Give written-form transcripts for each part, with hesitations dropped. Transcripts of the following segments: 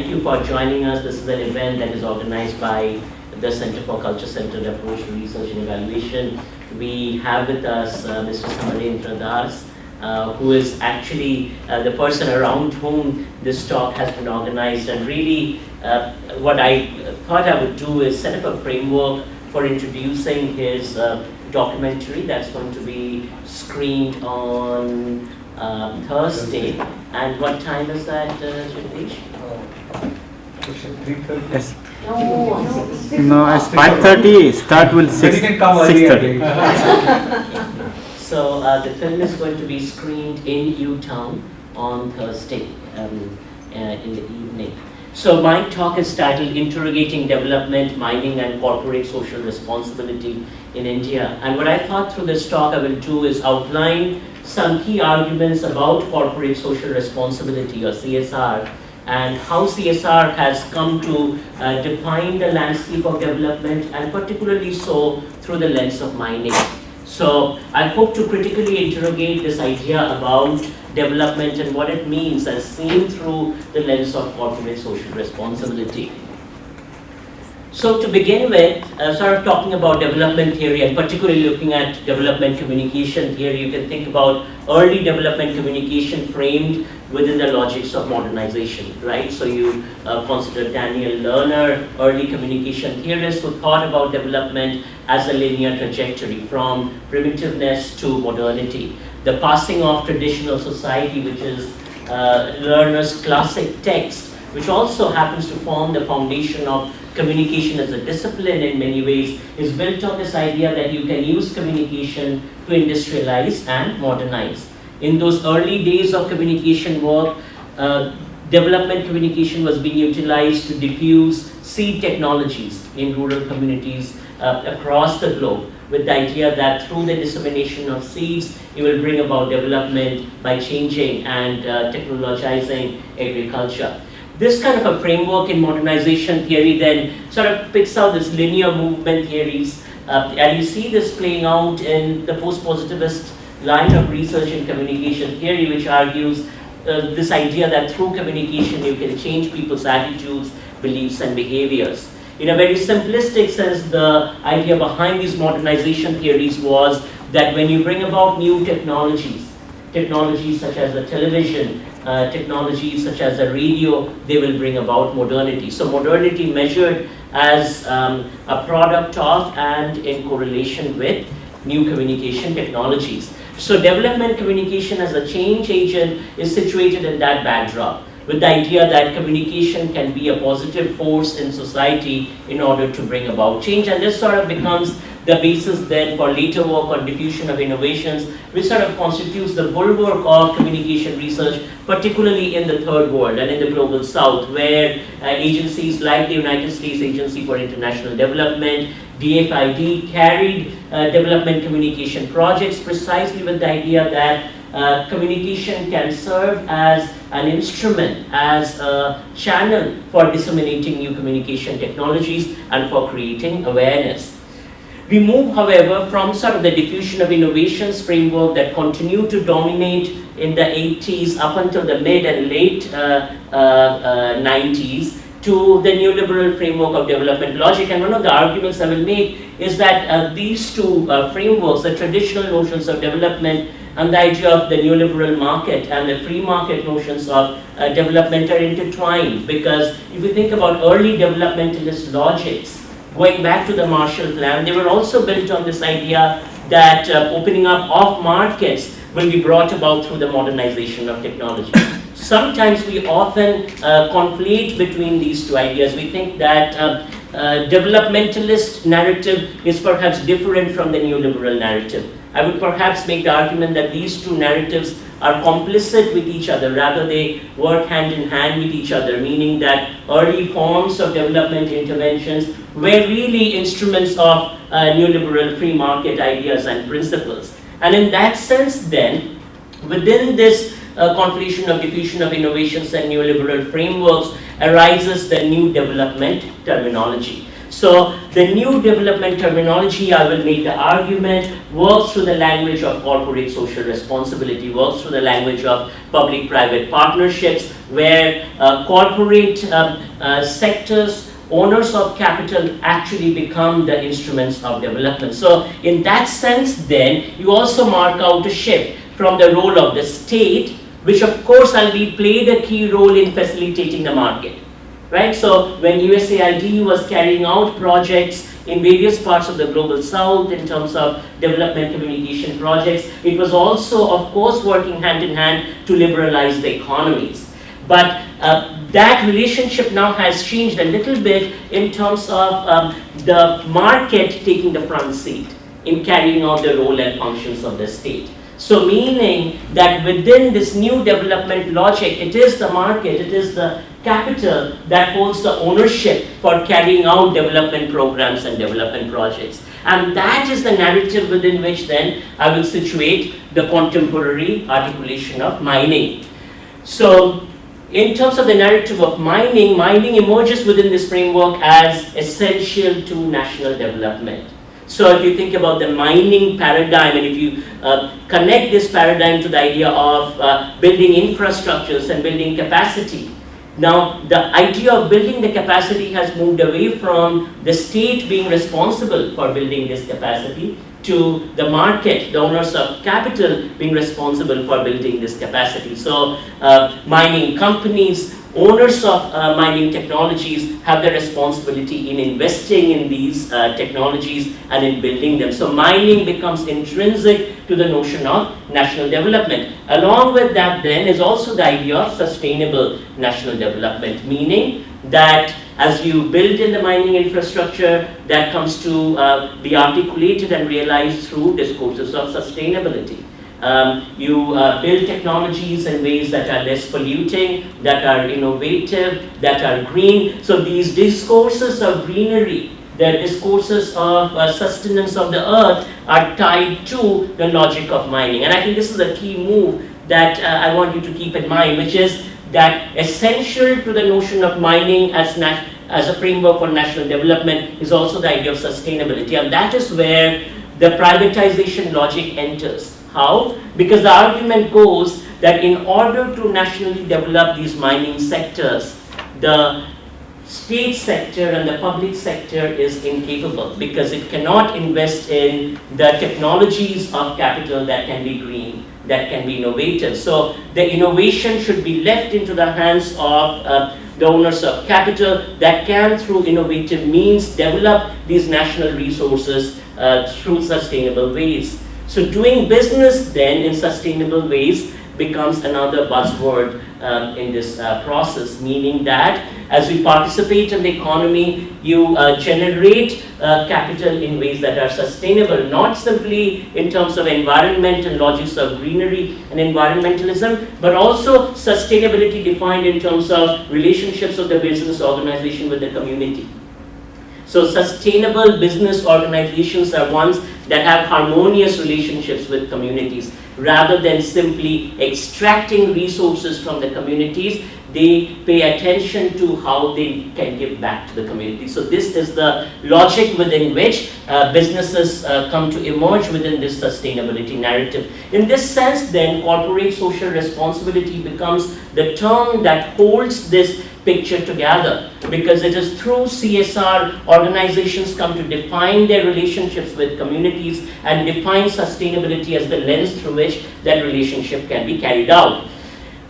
thank you for joining us. This is an event that is organized by the Center for Culture-Centered Approach to Research and Evaluation. We have with us Mr. Samar, who is actually the person around whom this talk has been organized. And really, what I thought I would do is set up a framework for introducing his documentary that's going to be screened on Thursday. And what time is that, Jagdish? 3:30. Yes. No, it's 5:30. Start will 6:30. So the film is going to be screened in Utown on Thursday in the evening. So my talk is titled Interrogating Development, Mining and Corporate Social Responsibility in India. And what I thought through this talk I will do is outline some key arguments about corporate social responsibility, or CSR, and how CSR has come to define the landscape of development, and particularly so through the lens of mining. So I hope to critically interrogate this idea about development and what it means as seen through the lens of corporate social responsibility. So to begin with, sort of talking about development theory, and particularly looking at development communication theory, you can think about early development communication framed within the logics of modernization, right? So you consider Daniel Lerner, early communication theorist, who thought about development as a linear trajectory from primitiveness to modernity. The passing of traditional society, which is Lerner's classic text, which also happens to form the foundation of communication as a discipline in many ways, is built on this idea that you can use communication to industrialize and modernize. In those early days of communication work, development communication was being utilized to diffuse seed technologies in rural communities across the globe, with the idea that through the dissemination of seeds, you will bring about development by changing and technologizing agriculture. This kind of a framework in modernization theory then sort of picks out this linear movement theories, and you see this playing out in the post-positivist line of research in communication theory, which argues this idea that through communication you can change people's attitudes, beliefs, and behaviors. In a very simplistic sense, the idea behind these modernization theories was that when you bring about new technologies such as the television, technologies such as the radio, they will bring about modernity. So modernity measured as a product of and in correlation with new communication technologies. So development communication as a change agent is situated in that backdrop, with the idea that communication can be a positive force in society in order to bring about change. And this sort of becomes the basis then for later work on diffusion of innovations, which sort of constitutes the bulwark of communication research, particularly in the third world and in the global south, where agencies like the United States Agency for International Development, DFID, carried development communication projects precisely with the idea that communication can serve as an instrument, as a channel for disseminating new communication technologies and for creating awareness. We move, however, from sort of the diffusion of innovations framework that continued to dominate in the 80s up until the mid and late 90s to the neoliberal framework of development logic. And one of the arguments I will make is that these two frameworks, the traditional notions of development and the idea of the neoliberal market and the free market notions of development are intertwined, because if you think about early developmentalist logics, going back to the Marshall Plan, they were also built on this idea that opening up of markets will be brought about through the modernization of technology. Sometimes we often conflate between these two ideas. We think that developmentalist narrative is perhaps different from the neoliberal narrative. I would perhaps make the argument that these two narratives are complicit with each other, rather they work hand in hand with each other, meaning that early forms of development interventions were really instruments of neoliberal free market ideas and principles. And in that sense then, within this conflation of diffusion of innovations and neoliberal frameworks arises the new development terminology. So the new development terminology, I will make the argument, works through the language of corporate social responsibility, works through the language of public-private partnerships, where corporate sectors, owners of capital actually become the instruments of development. So in that sense then, you also mark out a shift from the role of the state, which of course played a key role in facilitating the market. Right? So when USAID was carrying out projects in various parts of the global south in terms of development communication projects, it was also of course working hand in hand to liberalize the economies. But that relationship now has changed a little bit in terms of the market taking the front seat in carrying out the role and functions of the state. So meaning that within this new development logic, it is the market, it is the capital that holds the ownership for carrying out development programs and development projects. And that is the narrative within which then I will situate the contemporary articulation of mining. So in terms of the narrative of mining, mining emerges within this framework as essential to national development. So if you think about the mining paradigm, and if you connect this paradigm to the idea of building infrastructures and building capacity, now the idea of building the capacity has moved away from the state being responsible for building this capacity to the market, the owners of capital being responsible for building this capacity. So mining companies, owners of mining technologies have the responsibility in investing in these technologies and in building them. So mining becomes intrinsic to the notion of national development. Along with that then is also the idea of sustainable national development, meaning that as you build in the mining infrastructure, that comes to be articulated and realized through discourses of sustainability. You build technologies in ways that are less polluting, that are innovative, that are green. So these discourses of greenery, the discourses of sustenance of the earth are tied to the logic of mining. And I think this is a key move that I want you to keep in mind, which is that essential to the notion of mining as a framework for national development is also the idea of sustainability. And that is where the privatization logic enters. How? Because the argument goes that in order to nationally develop these mining sectors, the state sector and the public sector is incapable because it cannot invest in the technologies of capital that can be green, that can be innovative. So the innovation should be left into the hands of the owners of capital that can, through innovative means, develop these national resources through sustainable ways. So doing business then in sustainable ways becomes another buzzword in this process, meaning that as we participate in the economy, you generate capital in ways that are sustainable, not simply in terms of environment and logics of greenery and environmentalism, but also sustainability defined in terms of relationships of the business organization with the community. So sustainable business organizations are ones that have harmonious relationships with communities. Rather than simply extracting resources from the communities, they pay attention to how they can give back to the community. So this is the logic within which businesses come to emerge within this sustainability narrative. In this sense then, corporate social responsibility becomes the term that holds this picture together, because it is through CSR organizations come to define their relationships with communities and define sustainability as the lens through which that relationship can be carried out.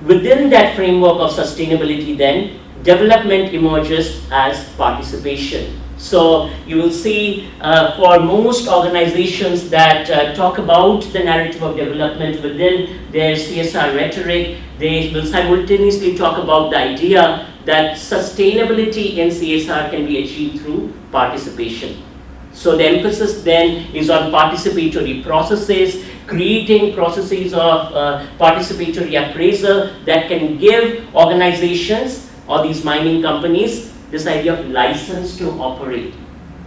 Within that framework of sustainability then, development emerges as participation. So you will see for most organizations that talk about the narrative of development within their CSR rhetoric, they will simultaneously talk about the idea that sustainability in CSR can be achieved through participation. So the emphasis then is on participatory processes, creating processes of participatory appraisal that can give organizations or these mining companies this idea of license to operate.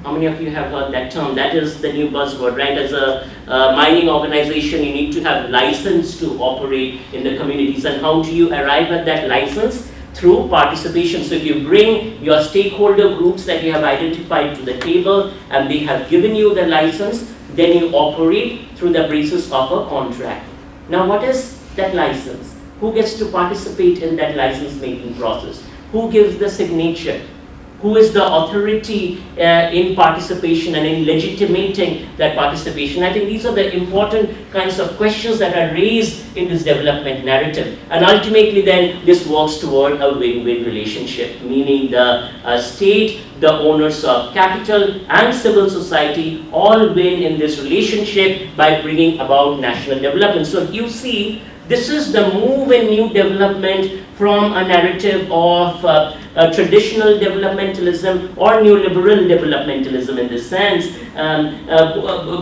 How many of you have heard that term? That is the new buzzword, right? As a mining organization, you need to have license to operate in the communities. And how do you arrive at that license? Through participation. So if you bring your stakeholder groups that you have identified to the table and they have given you the license, then you operate through the basis of a contract. Now what is that license? Who gets to participate in that license making process? Who gives the signature? Who is the authority in participation and in legitimating that participation? I think these are the important kinds of questions that are raised in this development narrative. And ultimately then this works toward a win-win relationship, meaning the state, the owners of capital and civil society all win in this relationship by bringing about national development. So you see, this is the move in new development from a narrative of traditional developmentalism or neoliberal developmentalism in this sense,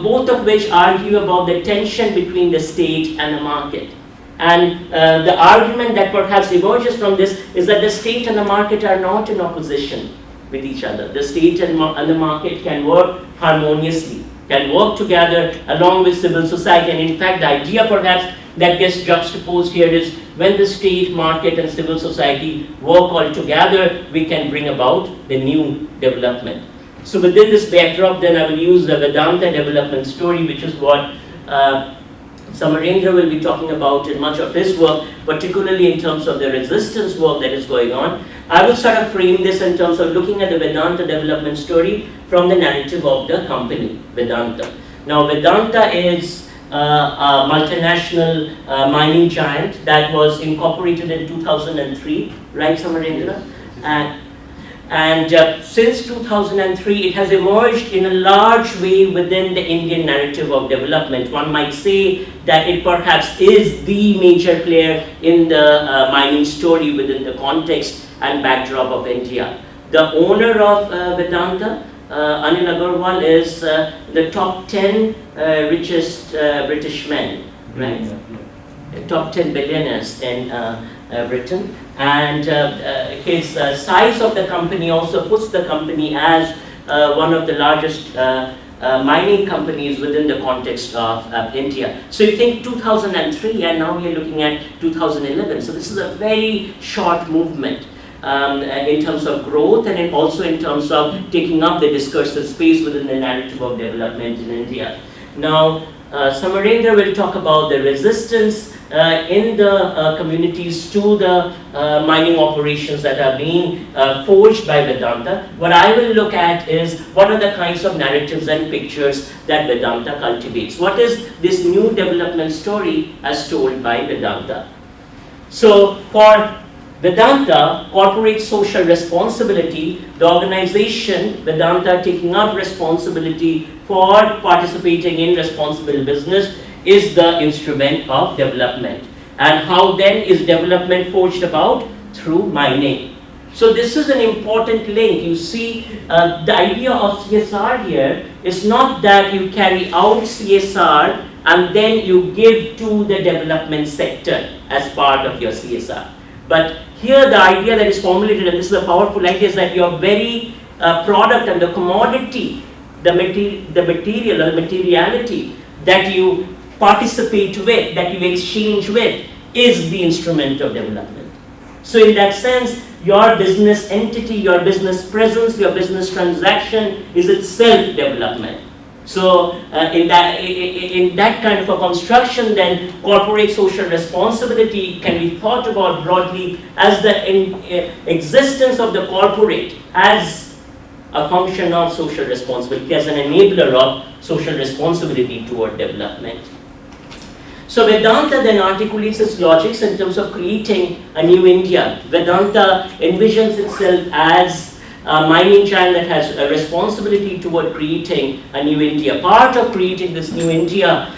both of which argue about the tension between the state and the market. And the argument that perhaps emerges from this is that the state and the market are not in opposition with each other. The state and the market can work harmoniously, can work together along with civil society. And in fact, the idea perhaps that gets juxtaposed here is when the state, market and civil society work all together, we can bring about the new development. So within this backdrop, then I will use the Vedanta development story, which is what Samarendra will be talking about in much of his work, particularly in terms of the resistance work that is going on. I will sort of frame this in terms of looking at the Vedanta development story from the narrative of the company, Vedanta. Now, Vedanta is a multinational mining giant that was incorporated in 2003, right, Samarendra? And since 2003, it has emerged in a large way within the Indian narrative of development. One might say that it perhaps is the major player in the mining story within the context and backdrop of India. The owner of Vedanta, Anil Agarwal, is the top 10 richest British men, right? Yeah. Top 10 billionaires in Britain. And his size of the company also puts the company as one of the largest mining companies within the context of India. So you think 2003 and now we are looking at 2011. So this is a very short movement. In terms of growth and also in terms of taking up the discursive space within the narrative of development in India. Now, Samarendra will talk about the resistance in the communities to the mining operations that are being forged by Vedanta. What I will look at is what are the kinds of narratives and pictures that Vedanta cultivates. What is this new development story as told by Vedanta? So, for Vedanta, corporate social responsibility, the organization Vedanta taking up responsibility for participating in responsible business is the instrument of development. And how then is development forged about? Through mining. So this is an important link. You see, the idea of CSR here is not that you carry out CSR and then you give to the development sector as part of your CSR. But here the idea that is formulated, and this is a powerful idea, is that your very product and the commodity, the material or the materiality that you participate with, that you exchange with, is the instrument of development. So in that sense, your business entity, your business presence, your business transaction is itself development. So in that kind of a construction, then corporate social responsibility can be thought about broadly as the existence of the corporate as a function of social responsibility, as an enabler of social responsibility toward development. So Vedanta then articulates its logics in terms of creating a new India. Vedanta envisions itself as a mining giant that has a responsibility toward creating a new India. Part of creating this new India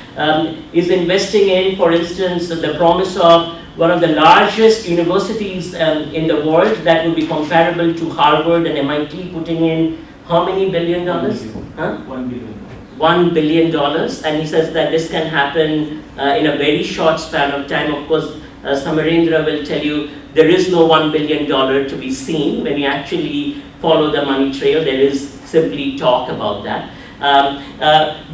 is investing in, for instance, the promise of one of the largest universities in the world that would be comparable to Harvard and MIT, putting in how many $billion? $1 billion. $1 billion. And he says that this can happen in a very short span of time. Of course, Samarendra will tell you there is no $1 billion to be seen. When you actually follow the money trail, there is simply talk about that.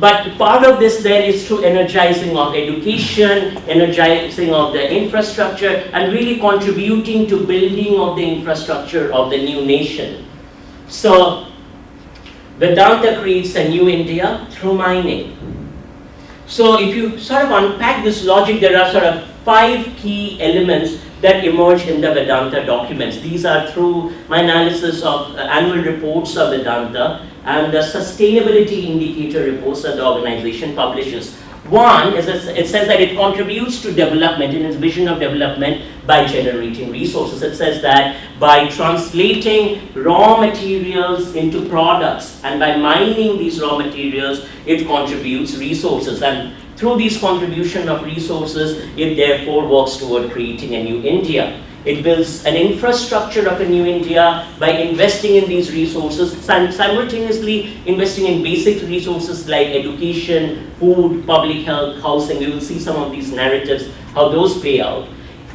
But part of this then is through energizing of education, energizing of the infrastructure, and really contributing to building of the infrastructure of the new nation. So Vedanta creates a new India through mining. So if you sort of unpack this logic, there are sort of 5 key elements that emerge in the Vedanta documents. These are through my analysis of annual reports of Vedanta and the sustainability indicator reports that the organization publishes. One is it says that it contributes to development in its vision of development by generating resources. It says that by translating raw materials into products and by mining these raw materials, it contributes resources. And through these contribution of resources, it therefore works toward creating a new India. It builds an infrastructure of a new India by investing in these resources, simultaneously investing in basic resources like education, food, public health, housing. We will see some of these narratives, how those play out.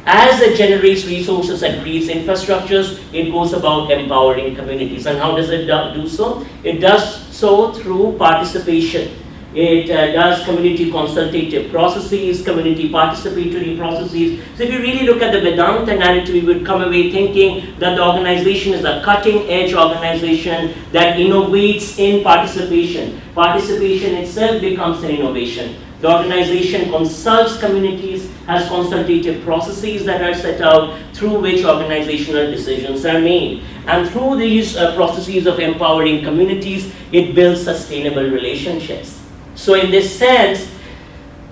As it generates resources and creates infrastructures, it goes about empowering communities. And how does it do so? It does so through participation. It does community consultative processes, community participatory processes. So if you really look at the Vedanta narrative, you would come away thinking that the organization is a cutting-edge organization that innovates in participation. Participation itself becomes an innovation. The organization consults communities, has consultative processes that are set out through which organizational decisions are made. And through these processes of empowering communities, it builds sustainable relationships. So in this sense,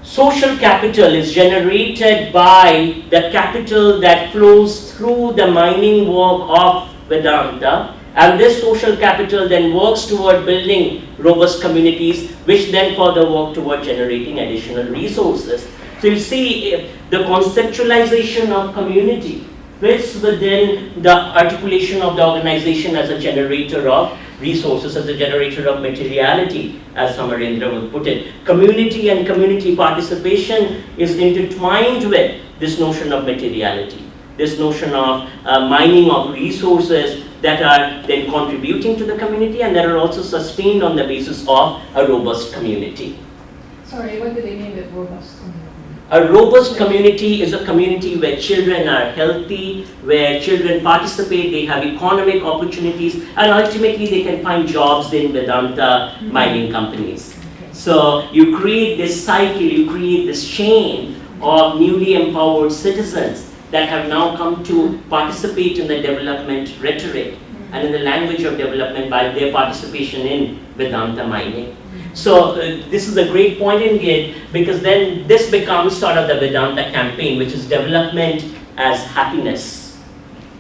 social capital is generated by the capital that flows through the mining work of Vedanta, and this social capital then works toward building robust communities, which then further work toward generating additional resources. So you see, the conceptualization of community fits within the articulation of the organization as a generator of resources, as a generator of materiality, as Samarendra would put it. Community and community participation is intertwined with this notion of materiality, this notion of mining of resources that are then contributing to the community and that are also sustained on the basis of a robust community. Sorry, what do they mean with robust community? A robust community is a community where children are healthy, where children participate, they have economic opportunities, and ultimately they can find jobs in Vedanta mining companies. So you create this cycle, you create this chain of newly empowered citizens that have now come to participate in the development rhetoric and in the language of development by their participation in Vedanta mining. So this is a great point indeed, because then this becomes sort of the Vedanta campaign, which is development as happiness,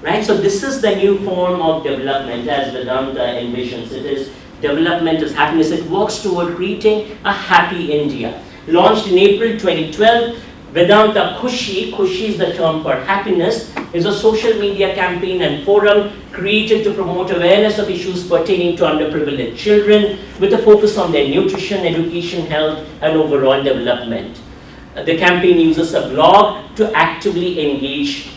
right? So this is the new form of development as Vedanta envisions. It is development as happiness. It works toward creating a happy India. Launched in April 2012, Vedanta Khushi, Khushi is the term for happiness, is a social media campaign and forum created to promote awareness of issues pertaining to underprivileged children with a focus on their nutrition, education, health, and overall development. The campaign uses a blog to actively engage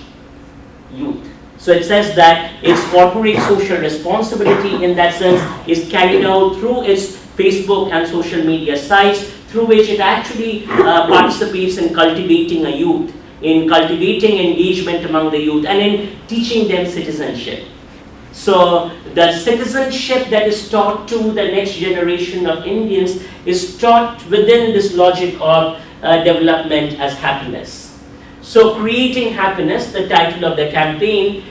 youth. So it says that its corporate social responsibility in that sense is carried out through its Facebook and social media sites, through which it actually participates in cultivating a youth, in cultivating engagement among the youth, and in teaching them citizenship. So the citizenship that is taught to the next generation of Indians is taught within this logic of development as happiness. So creating happiness, the title of the campaign,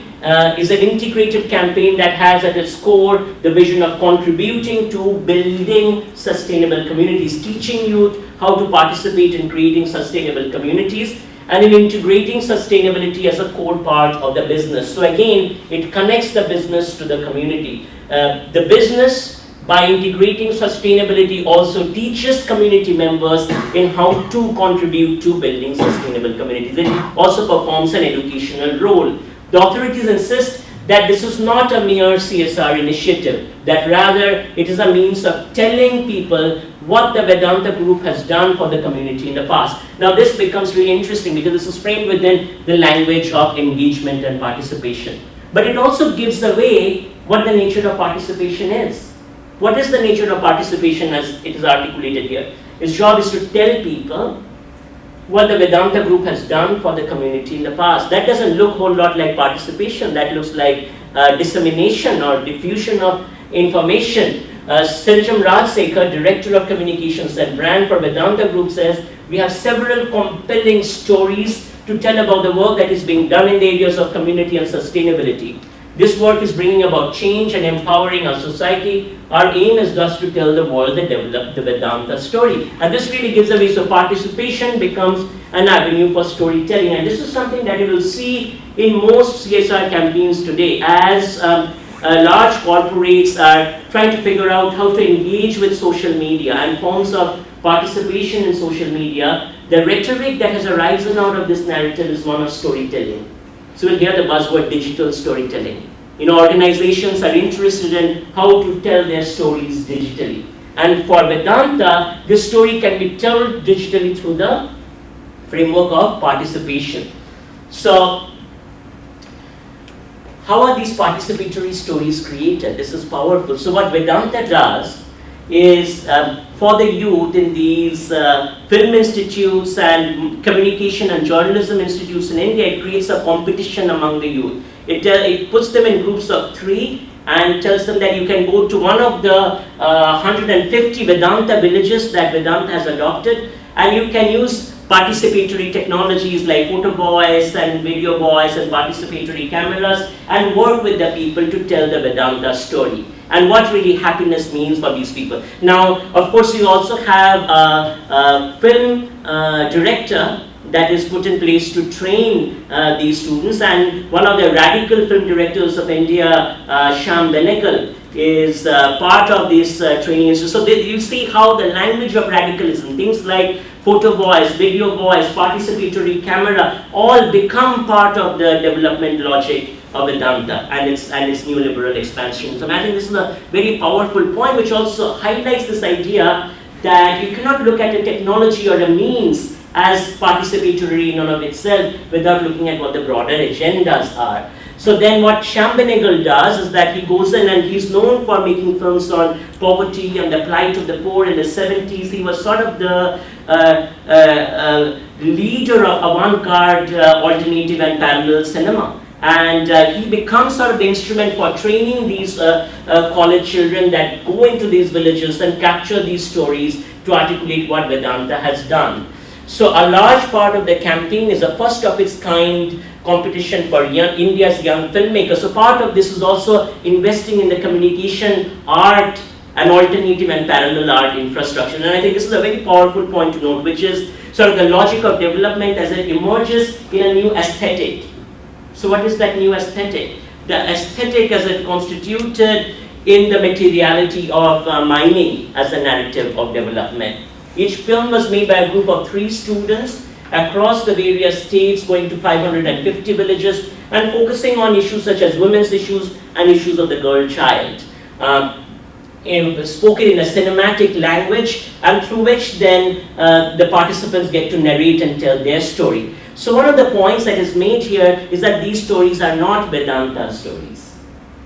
is an integrated campaign that has at its core the vision of contributing to building sustainable communities, teaching youth how to participate in creating sustainable communities, and in integrating sustainability as a core part of the business. So again, it connects the business to the community. The business, by integrating sustainability, also teaches community members in how to contribute to building sustainable communities. It also performs an educational role. The authorities insist that this is not a mere CSR initiative, that rather it is a means of telling people what the Vedanta group has done for the community in the past. Now this becomes really interesting because this is framed within the language of engagement and participation. But it also gives away what the nature of participation is. What is the nature of participation as it is articulated here? Its job is to tell people what the Vedanta group has done for the community in the past. That doesn't look a whole lot like participation. That looks like dissemination or diffusion of information. Seljam Rajsekar, Director of Communications and Brand for Vedanta Group, says, we have several compelling stories to tell about the work that is being done in the areas of community and sustainability. This work is bringing about change and empowering our society. Our aim is thus to tell the world the Vedanta story. And this really gives a way, so participation becomes an avenue for storytelling. And this is something that you will see in most CSR campaigns today, as large corporates are trying to figure out how to engage with social media and forms of participation in social media. The rhetoric that has arisen out of this narrative is one of storytelling. So we'll hear the buzzword digital storytelling. Organizations are interested in how to tell their stories digitally. And for Vedanta, this story can be told digitally through the framework of participation. So, how are these participatory stories created? This is powerful. So what Vedanta does is, for the youth in these film institutes and communication and journalism institutes in India, it creates a competition among the youth. It puts them in groups of 3 and tells them that you can go to one of the 150 Vedanta villages that Vedanta has adopted, and you can use participatory technologies like photo voice and video voice and participatory cameras and work with the people to tell the Vedanta story and what really happiness means for these people. Now, of course, you also have a film director that is put in place to train these students, and one of the radical film directors of India, Shyam Benegal, is part of this training institute. So you see how the language of radicalism, things like photo voice, video voice, participatory camera, all become part of the development logic of Vedanta and its neoliberal expansion. So I think this is a very powerful point, which also highlights this idea that you cannot look at a technology or a means as participatory in and of itself without looking at what the broader agendas are. So then what Shyam Benegal does is that he goes in, and he's known for making films on poverty and the plight of the poor in the 70s. He was sort of the leader of avant-garde alternative and parallel cinema. And he becomes sort of the instrument for training these college children that go into these villages and capture these stories to articulate what Vedanta has done. So a large part of the campaign is a first of its kind competition for India's young filmmakers. So part of this is also investing in the communication art and alternative and parallel art infrastructure. And I think this is a very powerful point to note, which is sort of the logic of development as it emerges in a new aesthetic. So what is that new aesthetic? The aesthetic as it constituted in the materiality of mining as a narrative of development. Each film was made by a group of 3 students across the various states, going to 550 villages and focusing on issues such as women's issues and issues of the girl child. Spoken in a cinematic language, and through which then the participants get to narrate and tell their story. So one of the points that is made here is that these stories are not Vedanta stories.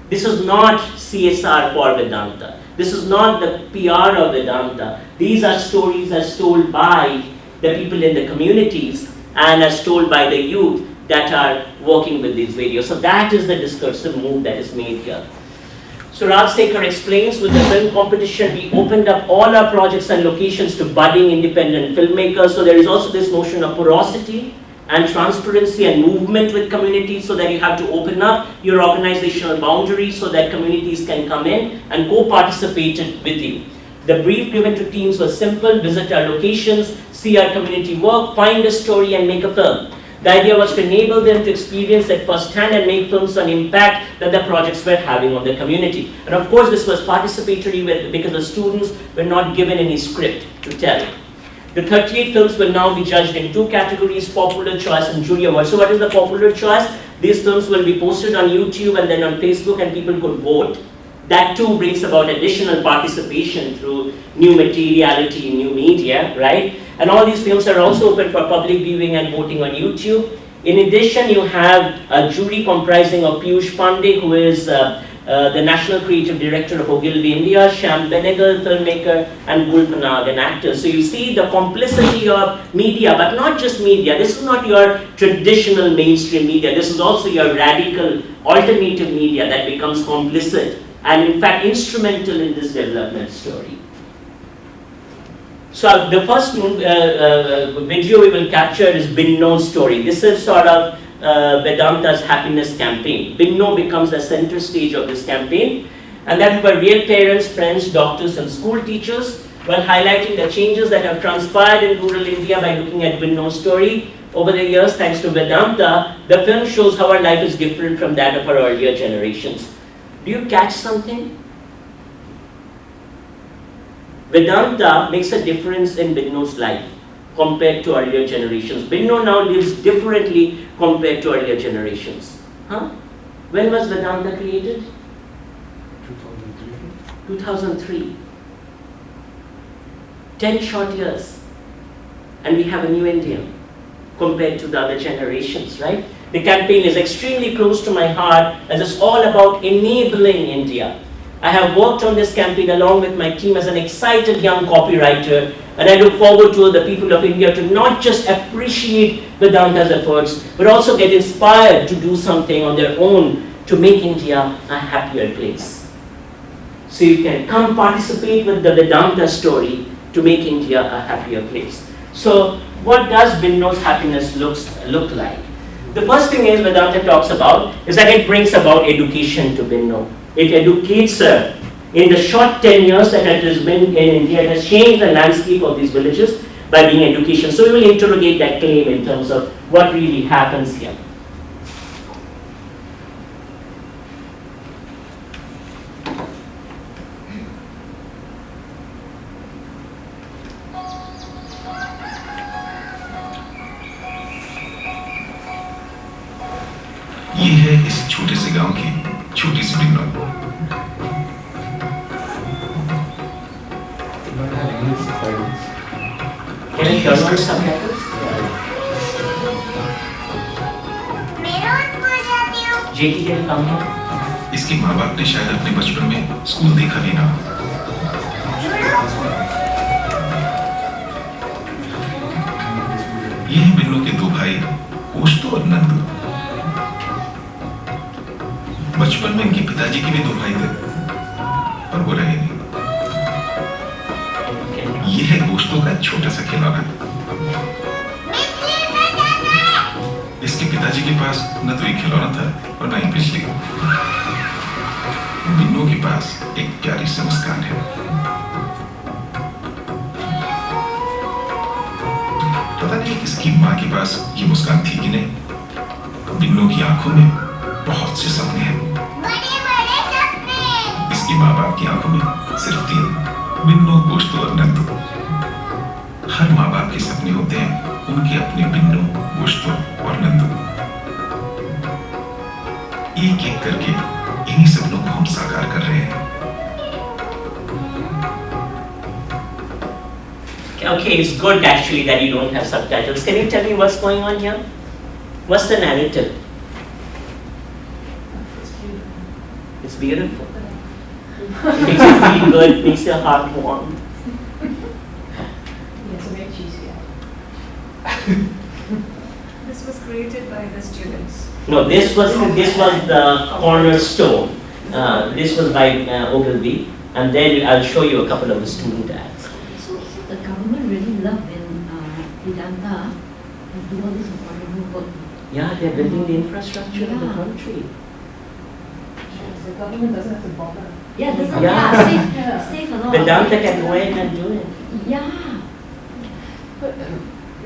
This is not CSR for Vedanta. This is not the PR of Vedanta. These are stories as told by the people in the communities and as told by the youth that are working with these videos. So that is the discursive move that is made here. So Rajsekhar explains, with the film competition, we opened up all our projects and locations to budding independent filmmakers. So there is also this notion of porosity and transparency and movement with communities, so that you have to open up your organizational boundaries so that communities can come in and co-participate with you. The brief given to teams was simple: visit our locations, see our community work, find a story and make a film. The idea was to enable them to experience it firsthand and make films on impact that the projects were having on the community. And of course this was participatory because the students were not given any script to tell. The 38 films will now be judged in 2 categories: popular choice and jury award. So what is the popular choice? These films will be posted on YouTube and then on Facebook, and people could vote. That too brings about additional participation through new materiality, new media, right? And all these films are also open for public viewing and voting on YouTube. In addition, you have a jury comprising of Piyush Pandey, who is the National Creative Director of Ogilvy India, Shyam Benegal, filmmaker, and Gul Panag, an actor. So you see the complicity of media, but not just media. This is not your traditional mainstream media. This is also your radical alternative media that becomes complicit and in fact instrumental in this development story. So the first video we will capture is Binno's story. This is sort of Vedanta's happiness campaign. Binno becomes the center stage of this campaign, and that were real parents, friends, doctors and school teachers while highlighting the changes that have transpired in rural India by looking at Binno's story. Over the years, thanks to Vedanta, the film shows how our life is different from that of our earlier generations. Do you catch something? Vedanta makes a difference in Binno's life compared to earlier generations. Binno now lives differently compared to earlier generations. Huh? When was Vedanta created? 2003. 2003. 10 short years. And we have a new India compared to the other generations, right? The campaign is extremely close to my heart as it's all about enabling India. I have worked on this campaign along with my team as an excited young copywriter, and I look forward to the people of India to not just appreciate Vedanta's efforts, but also get inspired to do something on their own to make India a happier place. So you can come participate with the Vedanta story to make India a happier place. So what does Binno's happiness look like? The first thing is Vedanta talks about is that it brings about education to Binno. It educates her. In the short 10 years that it has been in India, it has changed the landscape of these villages by being education. So we will interrogate that claim in terms of what really happens here. ये है इस छोटे से गांव की छोटी सी Binnu. Can I turn on subtitles? JT can come here. इसके माँ बाप ने शायद अपने बचपन में स्कूल देखा भी ना। ये है बिन्नो के दो भाई कोष्टो और नंदू। बचपन में इनके पिताजी के भी दो भाई थे, पर वो रहे नहीं। ये है कोष्टो का छोटा सा खिलौना। इसके पिताजी के पास न तो एक खिलौना था और न ही बिजली। बिन्नो के पास एक प्यारी सी मुस्कान है। पता नहीं इसकी माँ के पास ये मुस्कान थी कि नहीं। बिन्नो की आंखों में बहुत से सपने हैं। इसकी माँ बाप की आंखों में सिर्फ तीन, बिन्नो, कोष्टो और नंदू। हर माँ बाप के सपने होते हैं उनके अपने बिन्नो, कोष्टो और नंदू। एक एक करके इन्हीं सपनों को हम साकार कर रहे हैं। Okay, it's good actually that you don't have subtitles. Can you tell me what's going on here? What's the narrative? It's beautiful. It makes you feel good, makes your heart warm. Yes, a very cheesy. This was created by the students. No, this was the cornerstone. This was by Ogilvy, and then I'll show you a couple of the student ads. So the government really love when Vedanta do all this affordable work. Yeah, they're building the infrastructure in the Yeah. country. The government doesn't have to bother. Yeah, doesn't Yeah. save a lot. Vedanta can go ahead and do it. Yeah. But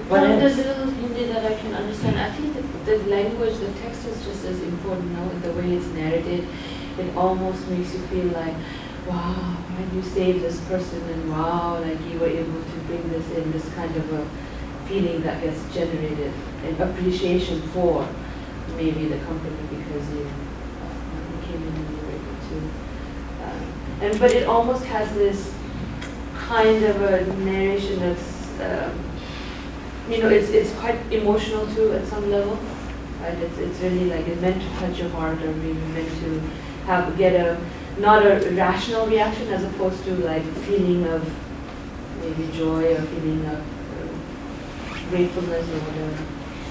What from the else? little Hindi that I can understand, I think that the language, the text is just as important now. The way it's narrated, it almost makes you feel like, wow, why did you save this person? And wow, like you were able to bring this in, this kind of a feeling that gets generated, and appreciation for maybe the company because you came in and you were able to. But it almost has this kind of a narration that's, it's quite emotional too at some level, right? It's really like it's meant to touch your heart, or maybe meant to get not a rational reaction as opposed to like feeling of maybe joy or feeling of gratefulness or whatever.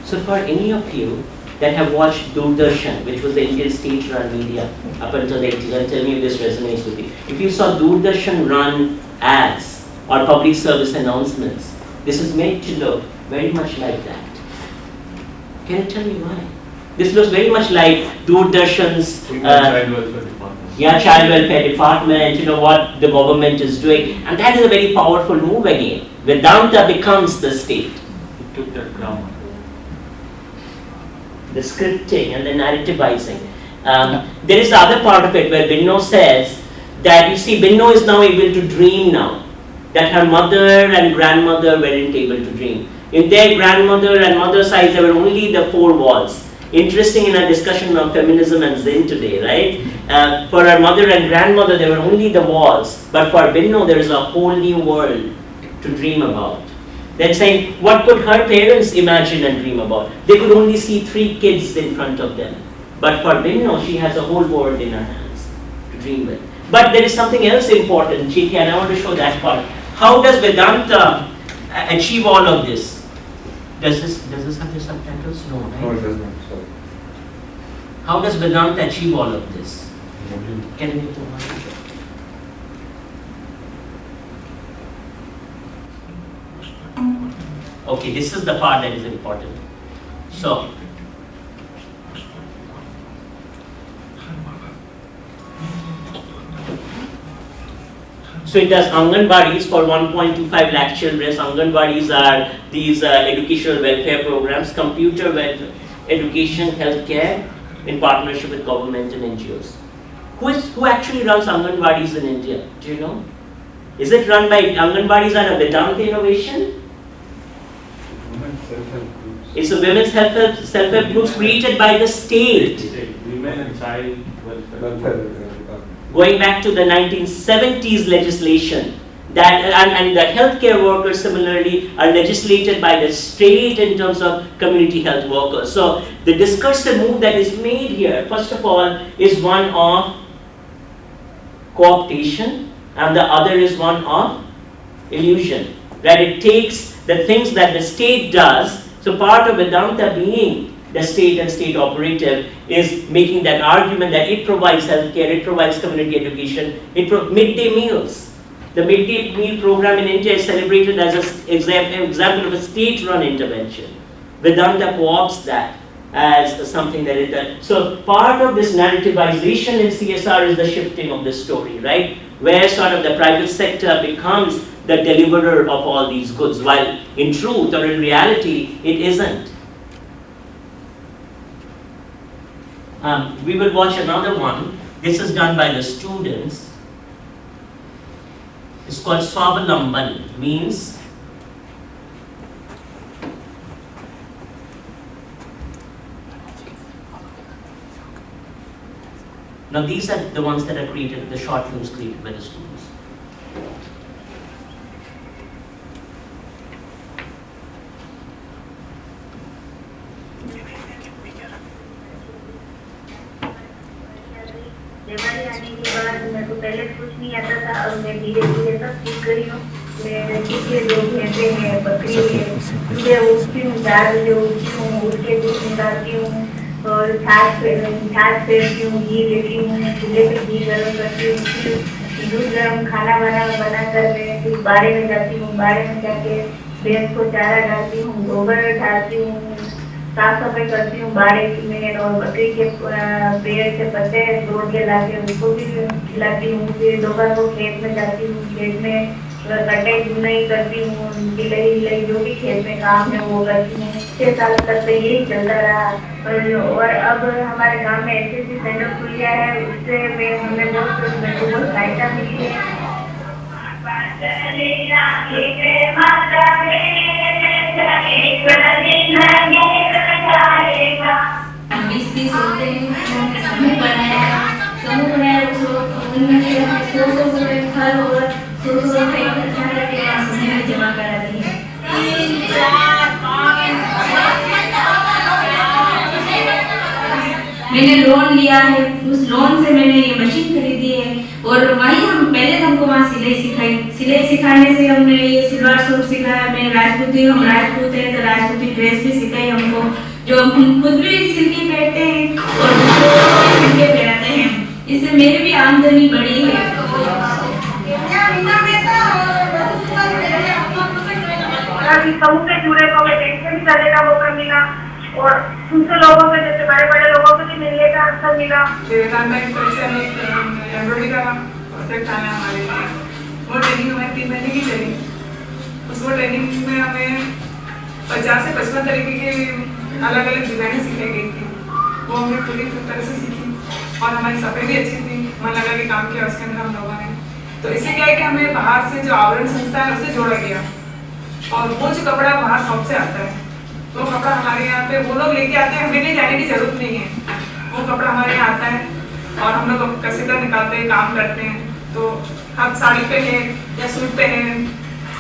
So for any of you that have watched Doordarshan, which was the Indian state-run media up until the 80s, and tell me if this resonates with you. If you saw Doordarshan run ads or public service announcements. This is made to look very much like that. Can you tell me why? This looks very much like Doordarshan's child welfare department. Yeah, child welfare department, you know what the government is doing, and that is a very powerful move again. Vedanta becomes the state. It took that ground. The scripting and the narrativizing. There is the other part of it where Binno says that, you see, Binno is now able to dream now, that her mother and grandmother weren't able to dream. In their grandmother and mother's eyes, there were only the four walls. Interesting in our discussion on feminism and Zen today, right? For our mother and grandmother, there were only the walls. But for Binno, there is a whole new world to dream about. Then saying, what could her parents imagine and dream about? They could only see 3 kids in front of them. But for Binno, she has a whole world in her hands to dream with. But there is something else important, Chiki, and I want to show that part. How does Vedanta achieve all of this? Does this have the subtitles? No, right? No, it does not. Sorry. How does Vedanta achieve all of this? Can you do one? Okay, this is the part that is important. So, it does Anganwadis for 1.25 lakh children. Anganwadis are these educational welfare programs, computer education, healthcare, in partnership with government and NGOs. Who actually runs Anganwadis in India? Do you know? Is it run by Anganwadis are a Vedanta innovation? Women's self-help groups. It's a women's self-help groups created by the state. Women and child welfare department. Going back to the 1970s legislation, that and the healthcare workers similarly are legislated by the state in terms of community health workers. So the discursive move that is made here, first of all, is one of co-optation, and the other is one of illusion. That it takes the things that the state does. So part of Vedanta being the state and state operative is making that argument that it provides healthcare, it provides community education, midday meals. The midday meal program in India is celebrated as an example of a state-run intervention. Vedanta co-opts that as something that it does. So part of this narrativization in CSR is the shifting of the story, right? Where sort of the private sector becomes the deliverer of all these goods, while in truth or in reality, it isn't. We will watch another one. This is done by the students. It's called Swavalamban, means now these are the ones that are created, the short films created by the students. बीमारी आने के बाद मेरे को पहले कुछ नहीं आता था और मैं धीरे धीरे सब सीख गई हूँ। मैं सीखे जो भैंसे हैं, बकरी है, सुबह उठती हूँ, 4 बजे उठती हूँ, उठ के दूध निकालती हूँ और छाछ फेरती हूँ, घी लेती हूँ, चूल्हे पे घी गर्म करती हूँ, फिर दूध गर्म खाना बनाकर मैं फिर बाड़े में जाती हूँ, बाड़े में जाके भैंस को चारा डालती हूँ, गोबर डालती हूँ, साफ सफाई करती हूँ बाड़े की में और बकरी के पेड़ से पत्ते तोड़ के लाके उसको भी खिलाती हूँ। फिर दोपहर को खेत में जाती हूँ, खेत में कटाई बुनाई करती हूँ, ढिलाई जो भी खेत में काम है वो करती हूँ। 6 साल तक तो यही चलता रहा और अब हमारे गांव में ऐसे सेंटर खुल गया है, उससे हमें बहुत सहायता मिली है। हम 20-20 होते हैं, समूह बनाया उसको उनमें से 100 रुपये हर और 100 रुपये इकट्ठा करके समूह में जमा कराती है। 3, 4, 5 मैंने लोन लिया है, उस लोन से मैंने ये मशीन खरीदी है और वहीं हम पहले हमको वहाँ सिलाई सिखाने से हमने ये सलवार सूट सिखाया। मैं हम राजपूत हैं तो राजपूती ड्रेस भी सिखाई हमको, जो हम खुद भी सिल के पहनते हैं और दूसरों को भी सिल के पहनाते हैं। इससे मेरी भी आमदनी बढ़ी है। भी समूह से जुड़े तो हमें बैंक से भी जाने का मौका मिला और दूसरे लोगों से जैसे बड़े बड़े लोगों से भी मिलने का अवसर मिला। वेदांता की तरफ से हमें एम्ब्रॉयडरी का प्रोजेक्ट आया हमारे लिए, वो ट्रेनिंग हमें 3 महीने की चली। उस वो ट्रेनिंग में हमें 50 से 55 तरीके की अलग अलग डिजाइनें सिखाई गई थी, वो हमने पूरी तरह से सीखी और हमारी सफाई भी अच्छी थी, मन लगा के काम किया उसके अंदर हम लोगों ने। तो इससे क्या है कि हमें बाहर से जो आवरण संस्था है उससे जोड़ा गया और वो जो कपड़ा बाहर शॉप से आता है वो कपड़ा हमारे यहाँ पे वो लोग लेके आते हैं, हमें नहीं जाने की जरूरत नहीं है, वो कपड़ा हमारे यहाँ आता है और हम लोग कसीदा निकालते हैं, काम करते हैं। तो आप साड़ी पे है या सूट पे है,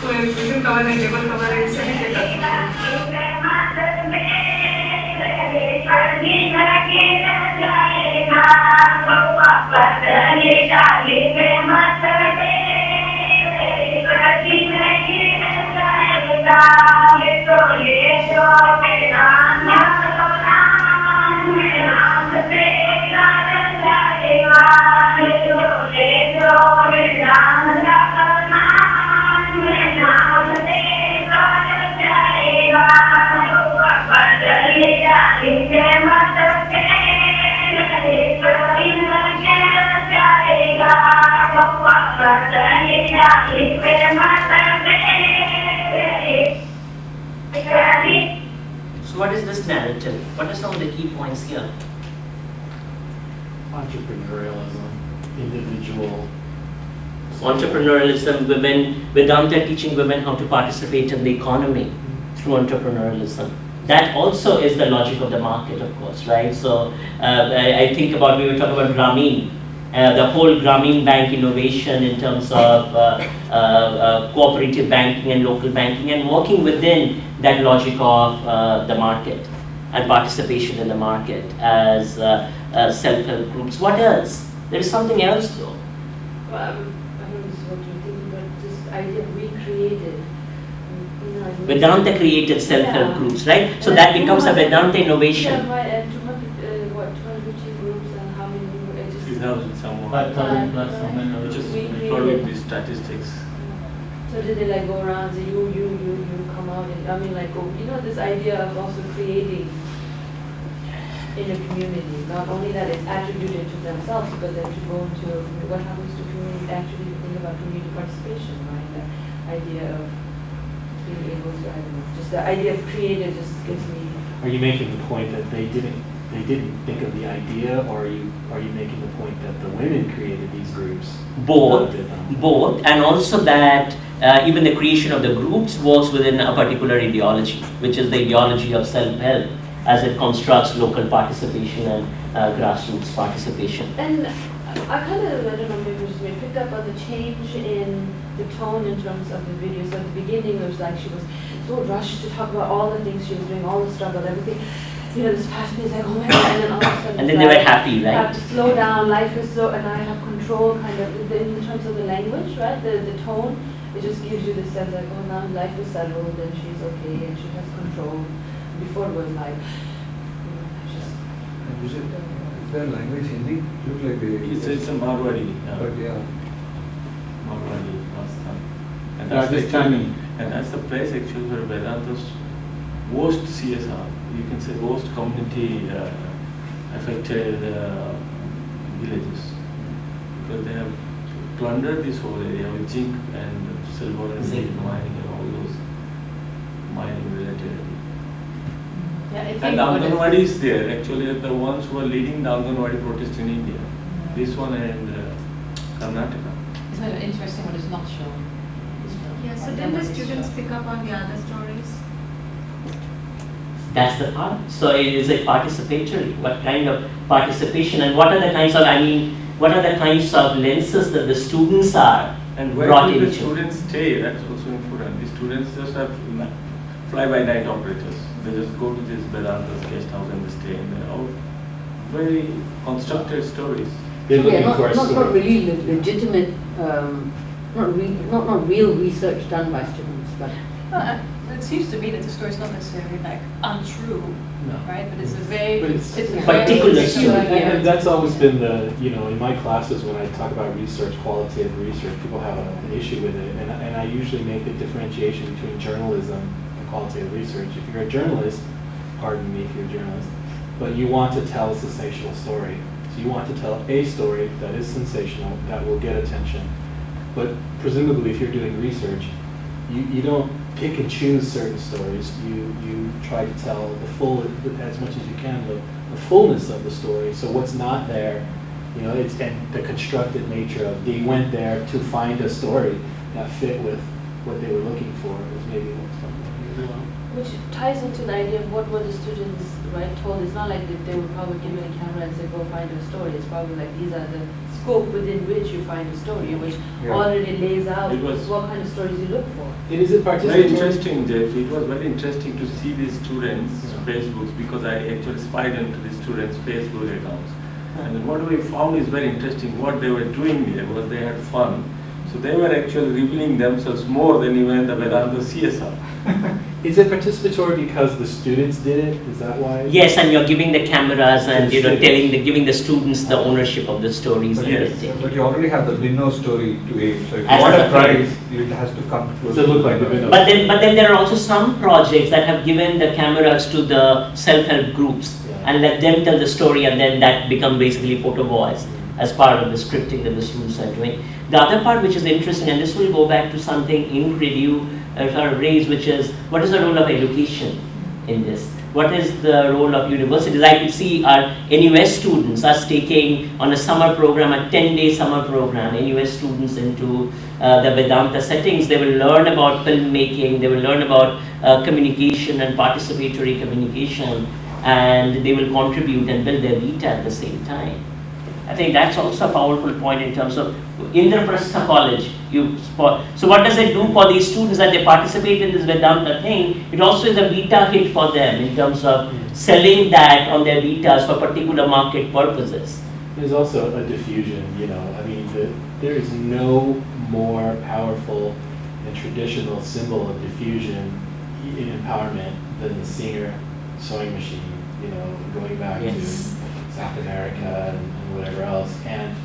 तो विभिन्न कवर है, टेबल कवर है, इससे भी करते So what is this narrative? What are some of the key points here? Entrepreneurialism, individual. Entrepreneurialism, women, Vedanta teaching women how to participate in the economy through entrepreneurialism. That also is the logic of the market, of course, right? So I think about, we were talking about Grameen, the whole Grameen Bank innovation in terms of cooperative banking and local banking, and working within that logic of the market and participation in the market as self-help groups. What else? There is something else though. Well, I don't know what you're thinking, but this idea we created. Vedanta created self-help groups, right? So that becomes a Vedanta innovation. Yeah, 250 groups and how many? 3,000 somewhere. 5,000 plus something. Which is probably the statistics. So did they like go around and say you come out and I mean like this idea of also creating in a community, not only that it's attributed to themselves, but then to go into what happens to community. Actually, think about community participation, right? The idea of being able to, I don't know, just the idea of creative just gives me. Are you making the point that they didn't think of the idea, or are you making the point that the women created these groups? Both, and also that even the creation of the groups works within a particular ideology, which is the ideology of self-help, as it constructs local participation and grassroots participation. And I kind of, I don't know, maybe just picked up on the change in the tone in terms of the video. So at the beginning, it was like she was so rushed to talk about all the things she was doing, all the struggle, everything. This fast pace, like, oh my God, and then all of a sudden, and then they were happy, right? I have to slow down, life is so, and I have control, kind of, in terms of the language, right? The tone, it just gives you this sense like, oh, now life is settled, and she's okay, and she has control. Before it was like, Is there language Hindi? Look like it's a Marwari. But yeah. Marwari, Rajasthan. Rajasthani. And that's the place actually where Vedanta's worst CSR, you can say worst community affected villages. Because they have plundered this whole area with zinc and silver and zinc mining and all those mining related. Yeah, And the Anganwadi is there, actually the ones who are leading the Anganwadi protest in India. This one and Karnataka. It's an interesting one, it's not shown. Yeah, so did the students pick up on the other stories? That's the part. So is it participatory? What kind of participation, and what are the kinds of, what are the kinds of lenses that the students are and where brought do the into? students stay? That's also important. The students just have fly-by-night operators. They just go to this Vedanta's guest house and they stay, and they're all very constructed stories. They're looking not, for a not story. really legitimate, not real research done by students, but It seems to me that the story is not necessarily like untrue, No. right? But it's a very But it's a particular very story. And that's always been the, in my classes when I talk about research, qualitative research, people have an issue with it. And I usually make a differentiation between journalism and qualitative research. If you're a journalist, pardon me if you're a journalist, but you want to tell a sensational story. So you want to tell a story that is sensational, that will get attention. But presumably if you're doing research, you don't pick and choose certain stories. You try to tell the full, as much as you can, the fullness of the story. So what's not there, it's and the constructed nature of they went there to find a story that fit with what they were looking for is maybe what's something. Which ties into the idea of what were the students told. It's not like that they were probably given a camera and said, go find a story. It's probably like these are the scope within which you find a story, which already lays out what kind of stories you look for. Is it very interesting, Jeff. It was very interesting to see these students' Facebooks because I actually spied into the students' Facebook accounts. And what we found is very interesting. What they were doing there was they had fun. So they were actually revealing themselves more than even the Vedanta CSR. Is it participatory because the students did it? Is that why? Yes, and you're giving the cameras and giving the students the ownership of the stories. But, yes. But you already have the window story to aid. So if you As want a a prize, it has to come close. To look like the window. But then there are also some projects that have given the cameras to the self-help groups and let them tell the story, and then that become basically photo voice as part of the scripting that the students are doing. The other part which is interesting, and this will go back to something Ingrid you raised, which is what is the role of education in this? What is the role of universities? I could see our NUS students, us taking on a summer program, a 10-day summer program, NUS students into the Vedanta settings. They will learn about filmmaking, they will learn about communication and participatory communication, and they will contribute and build their vita at the same time. I think that's also a powerful point in terms of Indraprastha College. So what does it do for these students that they participate in this Vedanta thing? It also is a vita hit for them in terms of selling that on their vitas for particular market purposes. There's also a diffusion, I mean, there is no more powerful and traditional symbol of diffusion in empowerment than the Singer sewing machine, going back to South America and whatever else. And,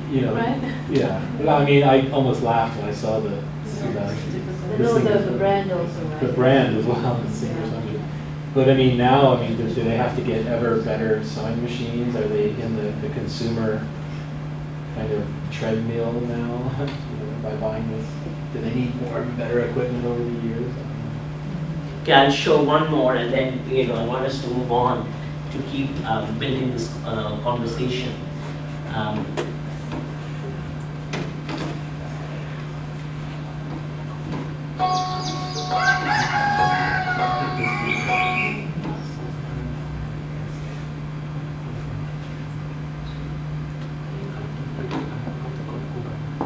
Right? yeah. I mean, I almost laughed when I saw the brand also, right? The brand as well, the Singer sewing machine. But I mean, now, do they have to get ever better sewing machines? Are they in the consumer kind of treadmill now by buying this? Do they need more and better equipment over the years? Okay, I'll show one more, and then I want us to move on to keep building this conversation.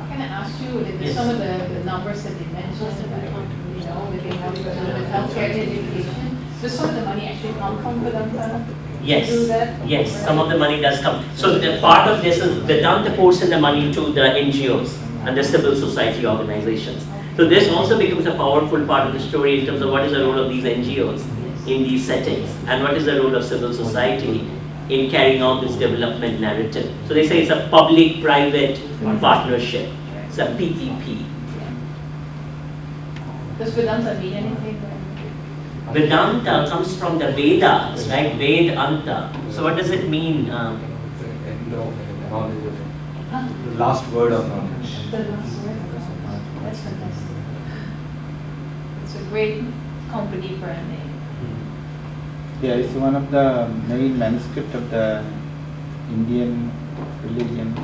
Can I ask you, some of the numbers that you mentioned, with healthcare and education, does some of the money actually come from Vedanta? Yes, some of the money does come. So the part of this is Vedanta pours in the money to the NGOs and the civil society organizations. So this also becomes a powerful part of the story in terms of what is the role of these NGOs in these settings and what is the role of civil society in carrying out this development narrative. So they say it's a public-private partnership. It's a PPP. Does Vedanta mean anything? Vedanta comes from the Vedas, right? Vedanta. So what does it mean? The last word of knowledge. The last word. That's fantastic. It's a great company brand name. Yeah, it's one of the main manuscript of the Indian religion.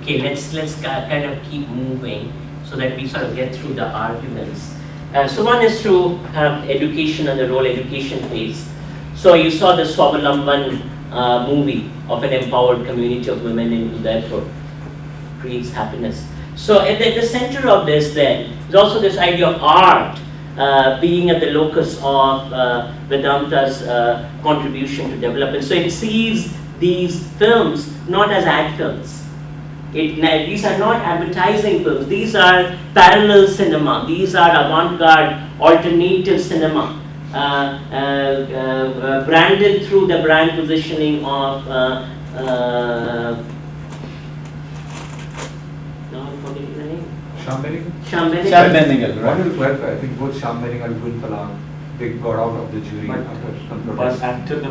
Okay, let's kind of keep moving so that we sort of get through the arguments. So one is through education and the role education plays. So you saw the Swavalamban movie of an empowered community of women in Udaipur creates happiness. So at the center of this then is also this idea of art being at the locus of Vedanta's contribution to development. So it sees these films not as ad films, These are not advertising films. These are parallel cinema. These are avant-garde, alternative cinema, branded through the brand positioning of. Now I'm forgetting the name. Shyam Benegal. Right. I think both Shyam Benegal and Gul Talal, they got out of the jury after some protest. But after the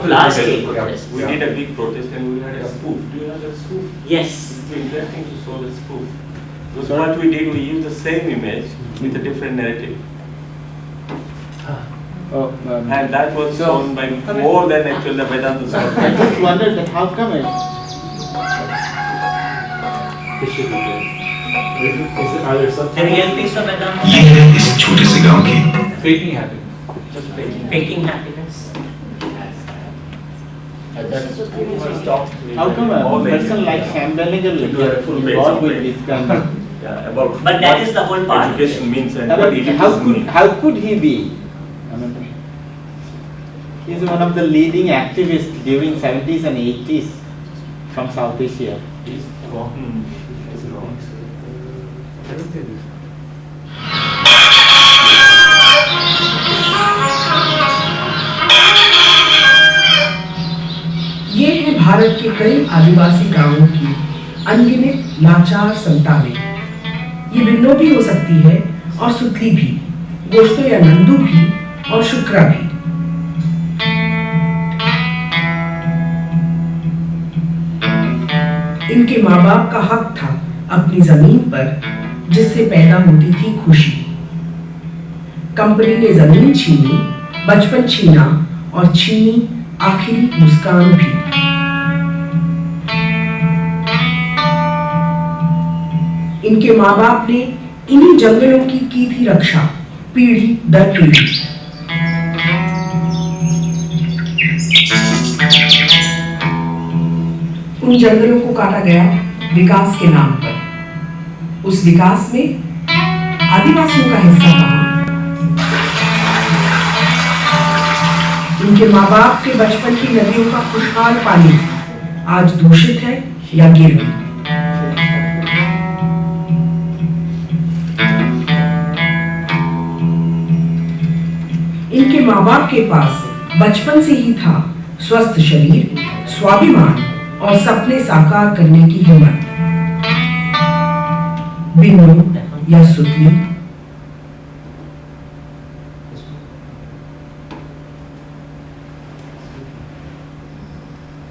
last day protest. We did a big protest and we had a spoof. Do you have a spoof? Yes. It's interesting to show the spoof. Because what we did, we used the same image with a different narrative. And that was shown by more than actually the Vedanta story. I just wondered that how come it? This should be good. Are there some? Can you get a piece of Vedanta? ये है इस छोटे से गांव की Faking happiness. Just faking happiness. How come a person like Shyam Benegal gets involved with this kind of? About But that is the whole part. education means and I what mean, elitism how could he be? I mean, he's one of the leading activists during 70s and 80s from South Asia. He's wrong. He's wrong. I don't think this. ये है भारत के कई आदिवासी गांवों की अनगिनत लाचार संतानें। ये बिन्नो भी हो सकती है और सुतली भी, गोश्तो या नंदू भी और शुक्रा भी। इनके माँ बाप का हक था अपनी जमीन पर जिससे पैदा होती थी खुशी। कंपनी ने जमीन छीनी, बचपन छीना और छीनी आखिरी मुस्कान भी। इनके माँ बाप ने इन्हीं जंगलों की थी रक्षा पीढ़ी दर पीढ़ी। उन जंगलों को काटा गया विकास के नाम पर। उस विकास में आदिवासियों का हिस्सा कहाँ? इनके माँ बाप के बचपन की नदियों का खुशहाल पानी आज दूषित है या गिरवी। इनके माँ बाप के पास बचपन से ही था स्वस्थ शरीर, स्वाभिमान और सपने साकार करने की हिम्मत। बिन्नू या सुतली,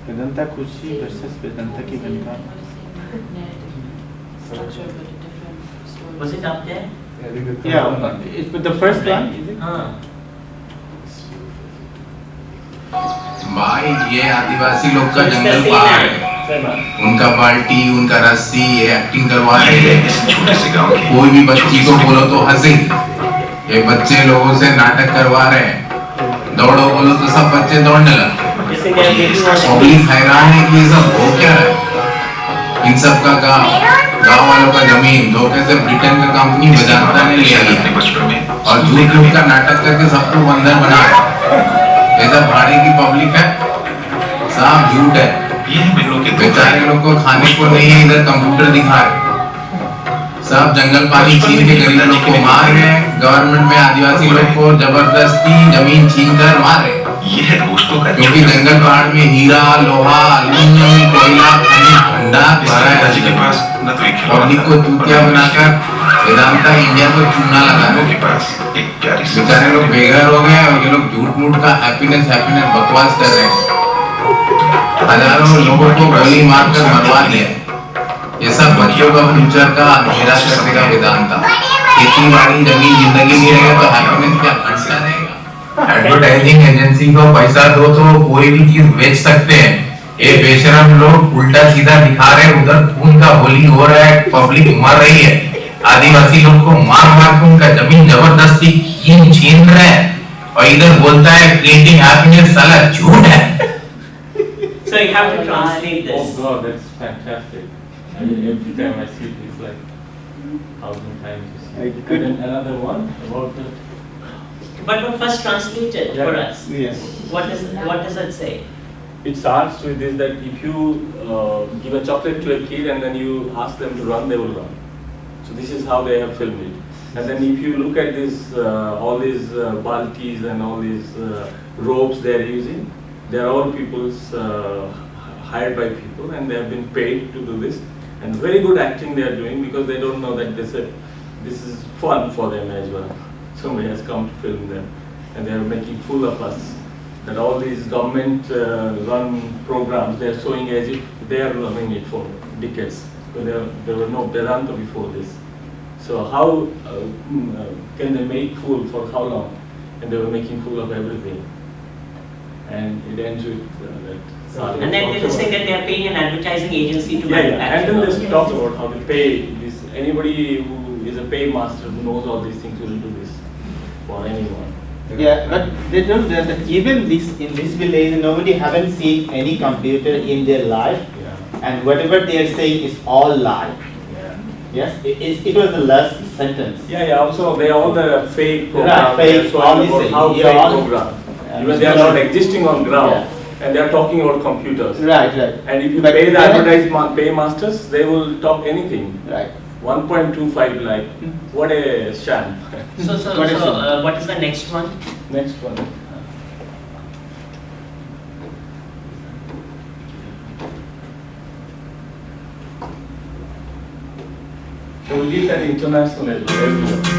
Vedanta Kushi versus Vedanta ki Ganga. Was it up there? Yeah, it's the first one, is it? भाई ये आदिवासी लोग का जंगल पहाड़ है, उनका बाल्टी, उनका रस्सी, ये एक्टिंग करवा रहे हैं। छोटे से गांव की कोई भी बच्ची को बोलो तो हंसी, ये बच्चे लोगों से नाटक करवा रहे हैं। दौड़ो बोलो तो सब बच्चे दौड़ने लगते हैं। पब्लिक हैरान है कि ये सब हो क्या रहा है। इन सब का गांव वालों का जमीन धोखे से ब्रिटेन का कंपनी वेदांता ने लिया है और झूठ का नाटक करके सबको बंदर बना रहे। ये सब भाड़े की पब्लिक है, सब झूठ है। बेचारे लोग को खाने को नहीं है, इधर कंप्यूटर दिखा रहे। सब जंगल पानी छीन के गरीब लोग को मार रहे हैं। गवर्नमेंट में आदिवासी लोग को जबरदस्ती जमीन छीन कर मार रहे। क्योंकि जंगल पहाड़ में हीरा, लोहा, एल्यूमिनियम, कोयला, भंडार भरा है। पब्लिक को चूतिया बनाकर वेदांता इंडिया को चूना लगा रहे। बेचारे लोग बेघर हो गए और ये लोग झूठ मूठ का हैप्पीनेस बकवास कर रहे हैं। हजारों लोगों को गोली मारकर मरवा दिया। ये सब बच्चों का फ्यूचर का अंधेरा कर देगा वेदांता। खेती बाड़ी जमीन जिंदगी नहीं रहेगा तो हैप्पीनेस क्या घटता रहेगा। एडवर्टाइजिंग एजेंसी को पैसा दो तो कोई भी चीज बेच सकते हैं। ये बेशरम लोग उल्टा सीधा दिखा रहे हैं। उधर खून का होली हो रहा है, पब्लिक मर रही है। आदिवासी लोग को मार मार के उनका जमीन जबरदस्ती छीन रहे हैं और इधर बोलता है क्रिएटिंग हैप्पीनेस, साला झूठ है। So you have to translate this. Oh God, that's fantastic. Every time I see it, it's like 1,000 times. And then another one about the. But first translate it for us. Yes. What does it say? it starts with this, that if you give a chocolate to a kid and then you ask them to run, they will run. So this is how they have filmed it. And then if you look at this, all these baltis and all these ropes they are using, they are all people's hired by people, and they have been paid to do this. And very good acting they are doing, because they don't know that this is fun for them as well. Somebody has come to film them, and they are making fool of us. That all these government run programs, they are showing as if they are running it for decades. But there were no Vedanta before this. So how can they make fool for how long? And they were making fool of everything. And it ends with that. And then they just think that they are paying an advertising agency to manufacture. And then they yes. talk about how they pay this. Anybody who is a paymaster who knows all these things will do this for anyone. Yeah, but they don't. That even this in this village, nobody haven't seen any computer in their life, and whatever they are saying is all lie. Yes, it was the last sentence. Yeah. Also, they are all the fake programs. Right, fake. How fake program. Even they are not existing on ground, and they are talking about computers. Right. And if you pay the paymasters, they will talk anything. Right. 1.25 lakh. What a sham. So what is the next one? Next one. So we did an international everywhere.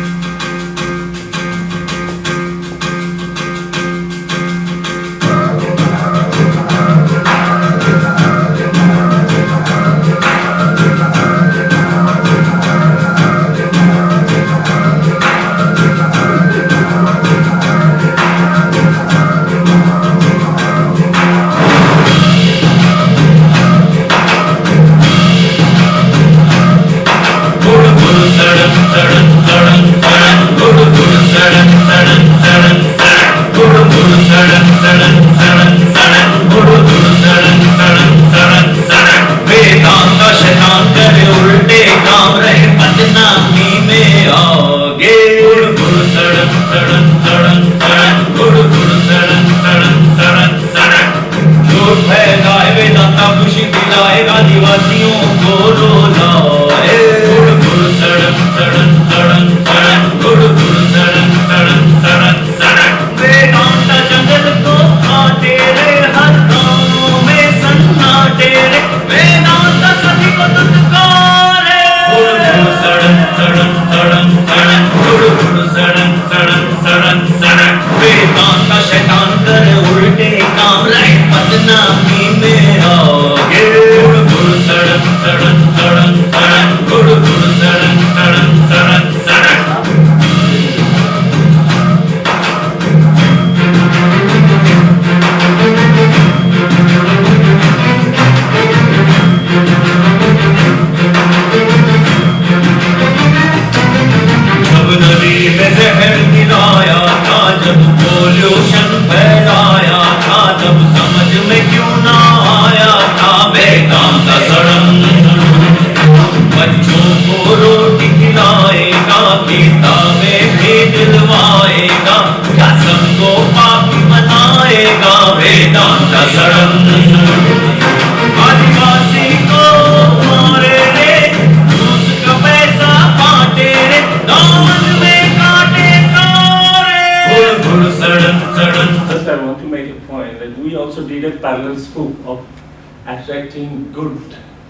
Attracting good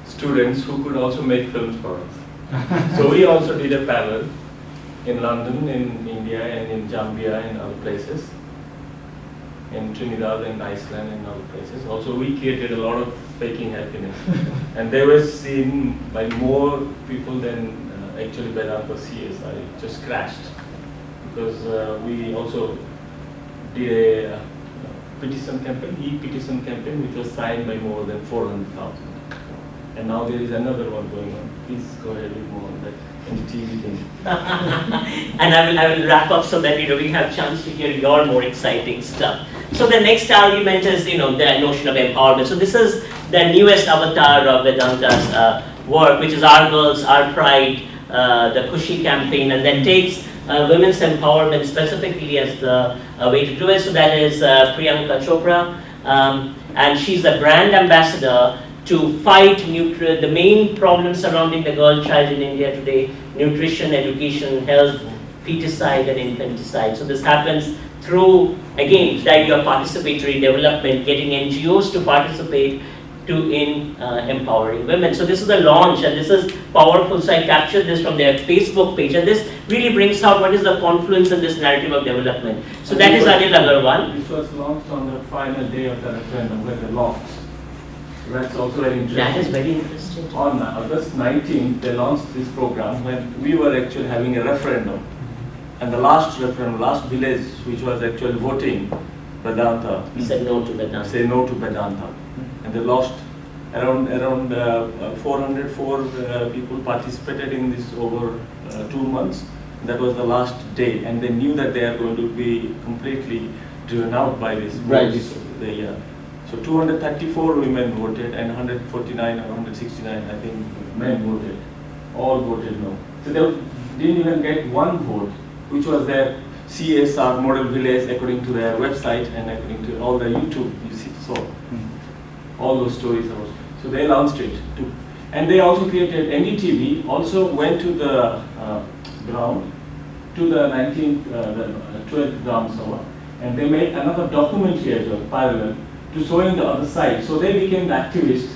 students who could also make films for us. So we also did a parallel in London, in India, and in Zambia and other places, in Trinidad and Iceland and other places. Also we created a lot of faking happiness. And they were seen by more people than actually Vedanta CSI. It just crashed. Because we also did a petition campaign, e-petition campaign, which was signed by more than 400,000. And now there is another one going on. Please go ahead with more on that and the TV thing. And I will wrap up so that we have a chance to hear your more exciting stuff. So the next argument is the notion of empowerment. So this is the newest avatar of Vedanta's work, which is Our Girls, Our Pride, the Kushi campaign, and that takes women's empowerment specifically as the way to do it. So that is Priyanka Chopra. and she's the brand ambassador to fight the main problems surrounding the girl child in India today: nutrition, education, health, feticide and infanticide. So this happens through, again, the idea of participatory development, getting NGOs to participate in empowering women. So this is the launch, and this is powerful. So I captured this from their Facebook page, and this really brings out what is the confluence in this narrative of development. So that is Anil Agarwal. This was launched on the final day of the referendum when they lost. That's also very interesting. That is very interesting. On August 19th, they launched this program when we were actually having a referendum. And the last referendum, last village, which was actually voting, Vedanta, said no to Vedanta. Say no to Vedanta. And they lost around 404 people participated in this over 2 months. That was the last day, and they knew that they are going to be completely driven out by this. Right. So 234 women voted, and 149 or 169, I think, men voted. All voted no. So they didn't even get one vote, which was their CSR model village according to their website and according to all the YouTube you see. So all those stories about. So they launched it too. And they also created NDTV, also went to the ground, to the 12th ground Sabha, and they made another documentary as well, parallel, to showing the other side. So they became the activists,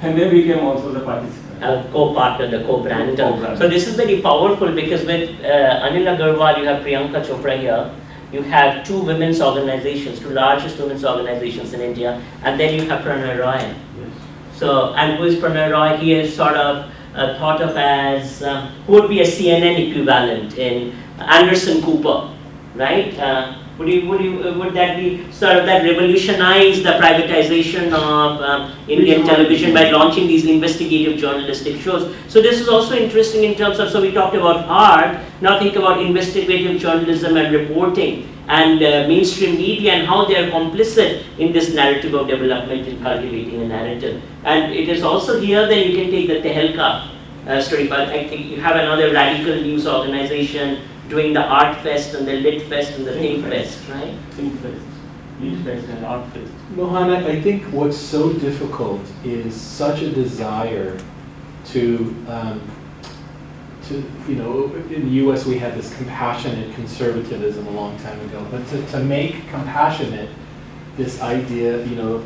and they became also the participants. Co-partner, the co-brander. So this is very powerful because with Anil Agarwal, you have Priyanka Chopra here, you have two women's organizations, two largest women's organizations in India, and then you have Pranay Roy. Yes. So, and who is Pranay Roy? He is sort of thought of as, who would be a CNN equivalent in Anderson Cooper, right? Would that be sort of that revolutionize the privatization of Indian television by launching these investigative journalistic shows? So this is also interesting in terms of, so we talked about art, now think about investigative journalism and reporting and mainstream media and how they are complicit in this narrative of development in cultivating a narrative. And it is also here that you can take the Tehelka story, but I think you have another radical news organization doing the Art Fest and the Lit Fest and the Think Fest, right? Think Fest, Lit Fest and Art Fest. Mohan, I think what's so difficult is such a desire to you know, in the US we had this compassionate conservatism a long time ago, but to make compassionate this idea, you know,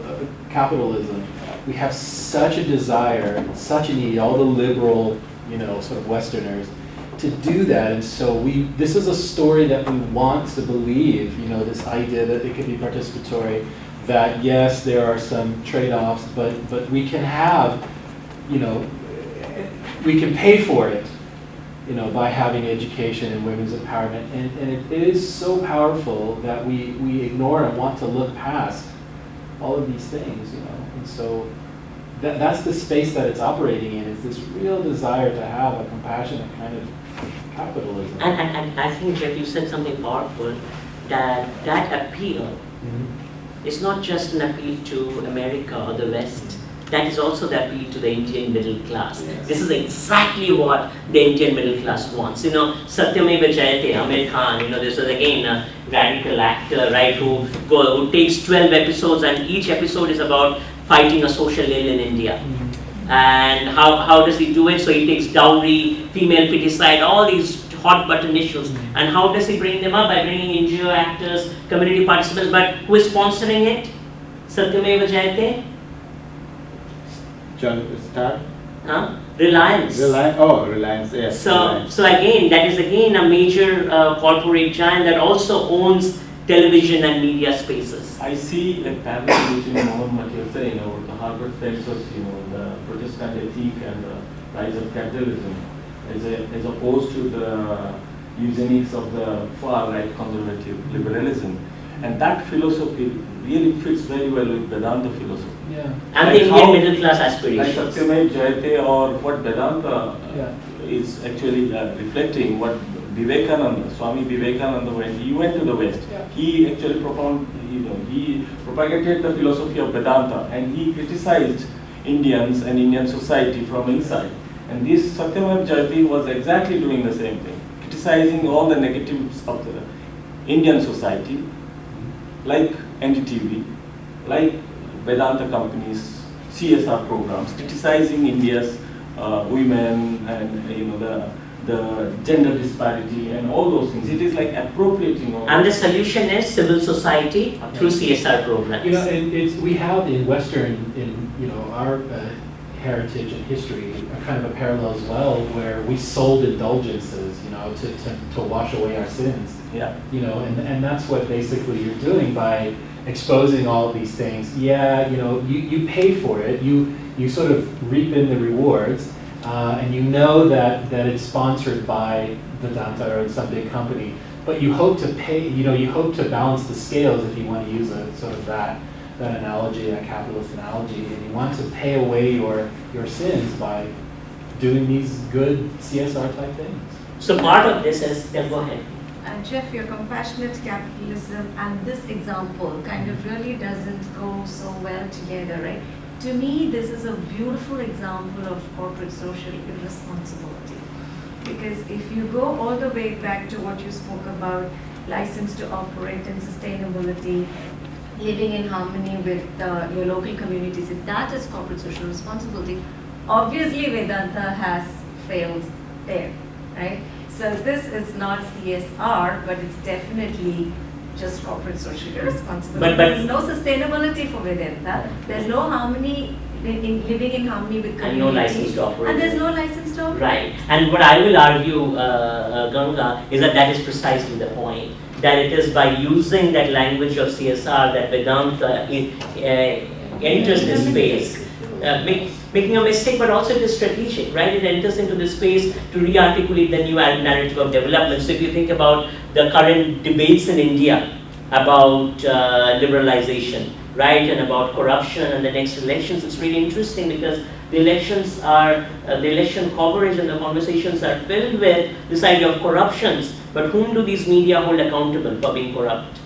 capitalism, we have such a desire, such a need, all the liberal, you know, sort of Westerners, to do that. And so this is a story that we want to believe, you know, this idea that it can be participatory, that yes, there are some trade-offs, but we can have, you know, we can pay for it, you know, by having education and women's empowerment. And it is so powerful that we ignore and want to look past all of these things, you know. And so that's the space that it's operating in, is this real desire to have a compassionate kind of capitalism. And I think, Jeff, you said something powerful, that appeal is not just an appeal to America or the West. That is also the appeal to the Indian middle class. Yes. This is exactly what the Indian middle class wants. You know, Satyameva Jayate, Amir Khan, you know, this is again a radical actor, right, who takes 12 episodes and each episode is about fighting a social ill in India. And how does he do it? So he takes dowry, female feticide, all these hot button issues. And how does he bring them up? By bringing NGO actors, community participants, but who is sponsoring it? Satyameva Jayate? John Star? Reliance. Reliance, yes. So again, that is again a major corporate giant that also owns television and media spaces. I see a parallel between what you're saying about the Harvard Fences, you know, the Protestant ethic and the rise of capitalism, as opposed to the eugenics of the far-right conservative liberalism. And that philosophy really fits very well with Vedanta philosophy. Yeah. And the Indian middle class aspirations. Like Satyameva Jayate, or what Vedanta is actually reflecting, what Vivekananda, Swami Vivekananda, when he went to the West, he actually he propagated the philosophy of Vedanta, and he criticized Indians and Indian society from inside. And this Satyameva Jayate was exactly doing the same thing, criticizing all the negatives of the Indian society, like NDTV, like Vedanta companies' CSR programs, criticizing India's women and the gender disparity and all those things. It is like appropriating. And the solution is civil society through CSR programs. We have in Western, our heritage and history, a kind of a parallel as well, where we sold indulgences, to wash away our sins. Yeah. And that's what basically you're doing by exposing all of these things. Yeah, you pay for it. You sort of reap in the rewards. And you know that it's sponsored by Vedanta or some big company, but you hope to pay, you hope to balance the scales, if you want to use a sort of that analogy, that capitalist analogy, and you want to pay away your sins by doing these good CSR type things. So part of this is, go ahead. Jeff, your compassionate capitalism and this example kind of really doesn't go so well together, right? To me, this is a beautiful example of corporate social irresponsibility. Because if you go all the way back to what you spoke about, license to operate and sustainability, living in harmony with your local communities, if that is corporate social responsibility, obviously Vedanta has failed there, right? So this is not CSR, but it's definitely just corporate social responsibility. But there's no sustainability for Vedanta. There's no harmony in living in harmony with community. And no license to operate. And there's no license to operate. Right. And what I will argue, Ganga, is that is precisely the point. That it is by using that language of CSR that Vedanta enters this space, making a mistake, but also it is strategic, right? It enters into this space to re-articulate the new narrative of development. So if you think about the current debates in India about liberalization, right, and about corruption and the next elections, it's really interesting because the elections are, the election coverage and the conversations are filled with this idea of corruptions. But whom do these media hold accountable for being corrupt?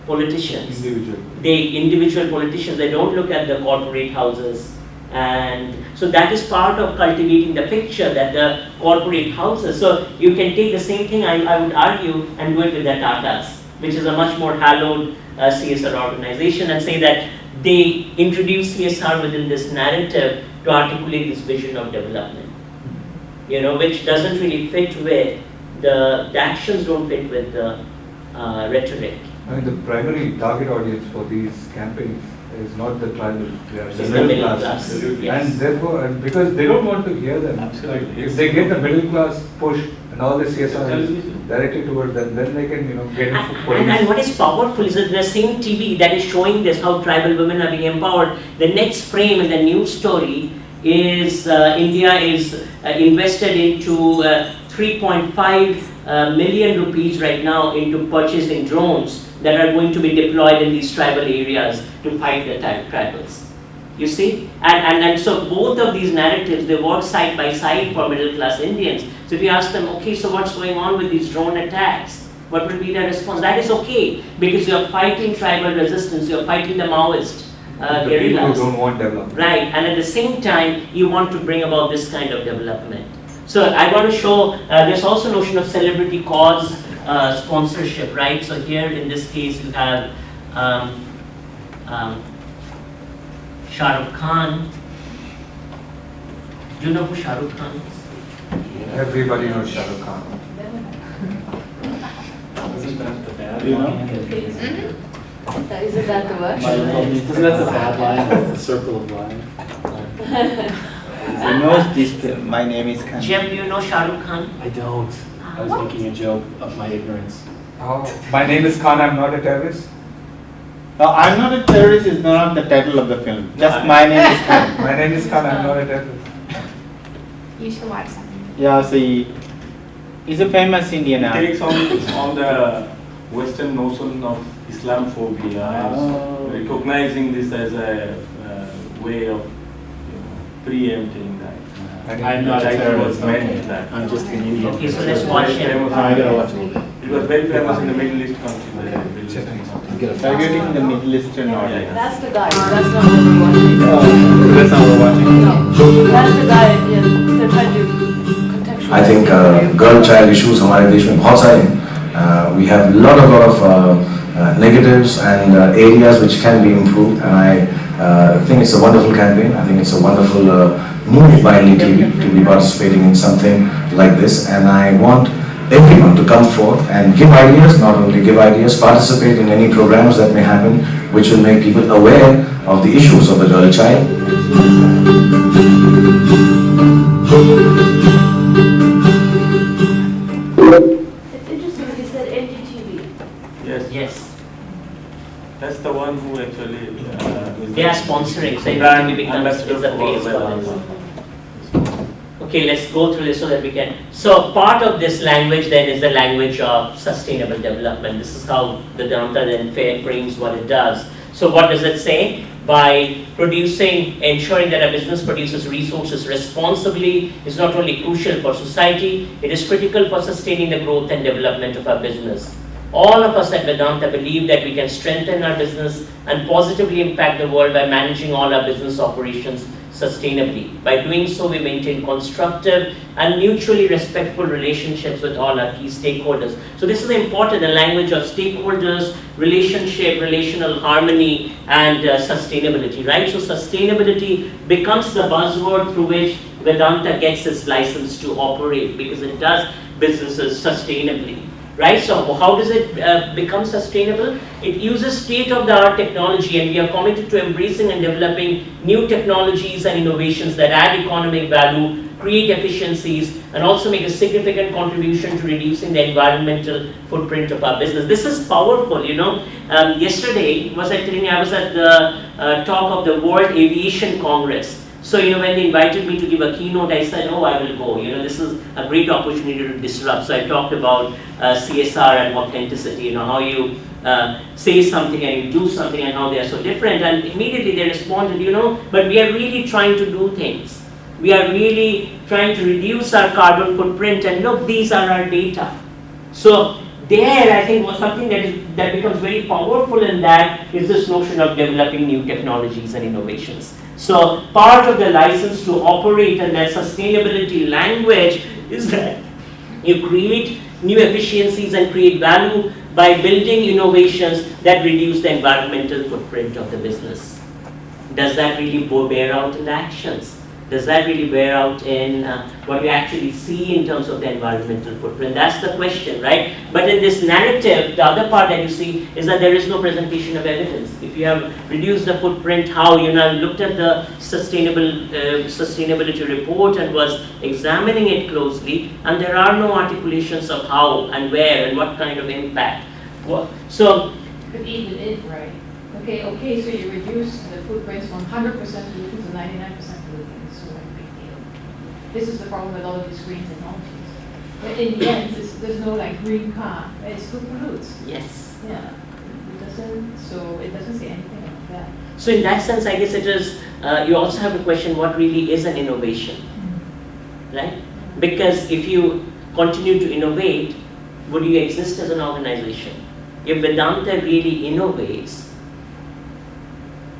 Politicians. Individual politicians. They don't look at the corporate houses. And so that is part of cultivating the picture that the corporate houses. So you can take the same thing, I would argue, and do it with the Tatas, which is a much more hallowed CSR organization, and say that they introduce CSR within this narrative to articulate this vision of development, which doesn't really fit with the actions, don't fit with the rhetoric. I mean, the primary target audience for these campaigns is not the tribal, they are the middle class. class. Yes. And therefore, because they don't want to hear them. Absolutely. If they get the middle class push and all the CSR is directed towards them, then they can, get into police. And what is powerful is that the same TV that is showing this, how tribal women are being empowered, the next frame in the news story is India is invested into 3.5 million rupees right now into purchasing drones that are going to be deployed in these tribal areas to fight the tribals. You see? And so both of these narratives, they work side by side for middle class Indians. So if you ask them, okay, so what's going on with these drone attacks? What will be their response? That is okay, because you're fighting tribal resistance, you're fighting the Maoist guerrillas. People don't want development. Right, and at the same time, you want to bring about this kind of development. So I want to show, there's also notion of celebrity cause sponsorship, right? So here in this case you have Shah Rukh Khan. Do you know who Shah Rukh Khan is? Everybody knows Shah Rukh Khan. Isn't that the bad You know? line? Isn't that the worst? Isn't that the bad line? That's the circle of line. You know this, my name is Khan. Jim, do you know Shah Rukh Khan? I don't. I was making a joke of my ignorance. Oh, my name is Khan, I'm not a terrorist. No, I'm not a terrorist is not the title of the film. Just my name is Khan. My name is Khan, I'm not a terrorist. You should watch something. Yeah, see, he's a famous Indian It actor. takes on the Western notion of Islamophobia, and recognizing this as a way of preempting that. I'm not a terrorist. I'm just an Indian. Okay, so let's watch it. I gotta watch it. It was very famous in the Middle East countries. Targeting the Middle Eastern audience. That's the guy. That's not what we're watching. That's not what we're watching. No, that's the guy. Yeah, they're trying to contextualize. I think girl child issues हमारे देश में बहुत सारे हैं. We have lot of negatives and areas which can be improved. And I think it's a wonderful campaign. I think it's a wonderful move by NDTV to be participating in something like this. And I want everyone to come forth and give ideas, not only give ideas, participate in any programs that may happen which will make people aware of the issues of the girl child. It's interesting that you said NDTV. Yes. Yes. That's the one who actually is They are sponsoring, so brand NDTV becomes ambassador is the for face for Vedanta. this. Okay, let's go through this so that we can. So part of this language then is the language of sustainable development. This is how the Vedanta then frames what it does. So what does it say? By ensuring that a business produces resources responsibly is not only crucial for society, it is critical for sustaining the growth and development of our business. All of us at Vedanta believe that we can strengthen our business and positively impact the world by managing all our business operations sustainably. By doing so, we maintain constructive and mutually respectful relationships with all our key stakeholders. So this is important, the language of stakeholders, relationship, relational harmony, and sustainability, right? So sustainability becomes the buzzword through which Vedanta gets its license to operate, because it does businesses sustainably. Right, so how does it become sustainable? It uses state-of-the-art technology, and we are committed to embracing and developing new technologies and innovations that add economic value, create efficiencies, and also make a significant contribution to reducing the environmental footprint of our business. This is powerful, you know. Yesterday, was I telling you, I was at the talk of the World Aviation Congress. So, you know, when they invited me to give a keynote, I said, oh, I will go. You know, this is a great opportunity to disrupt. So I talked about CSR and authenticity, you know, how you say something and you do something and how they are so different. And immediately they responded, you know, but we are really trying to do things. We are really trying to reduce our carbon footprint, and look, these are our data. So there, I think, was something that becomes very powerful in that is this notion of developing new technologies and innovations. So part of the license to operate and that sustainability language is that you create new efficiencies and create value by building innovations that reduce the environmental footprint of the business. Does that really bear out in the actions? Does that really bear out in what we actually see in terms of the environmental footprint? That's the question, right? But in this narrative, the other part that you see is that there is no presentation of evidence. If you have reduced the footprint, how, you know, looked at the sustainability report and was examining it closely, and there are no articulations of how and where and what kind of impact. So, but even if, right? Okay, so you reduce the footprints from 100% pollutants to 99% pollutants, so like big deal. This is the problem with all of these green technologies. But in the end, there's no like green car, it still pollutes. Yes. Yeah. It doesn't say anything about that. So in that sense, I guess it is, you also have to question what really is an innovation, right? Because if you continue to innovate, would you exist as an organization? If Vedanta really innovates,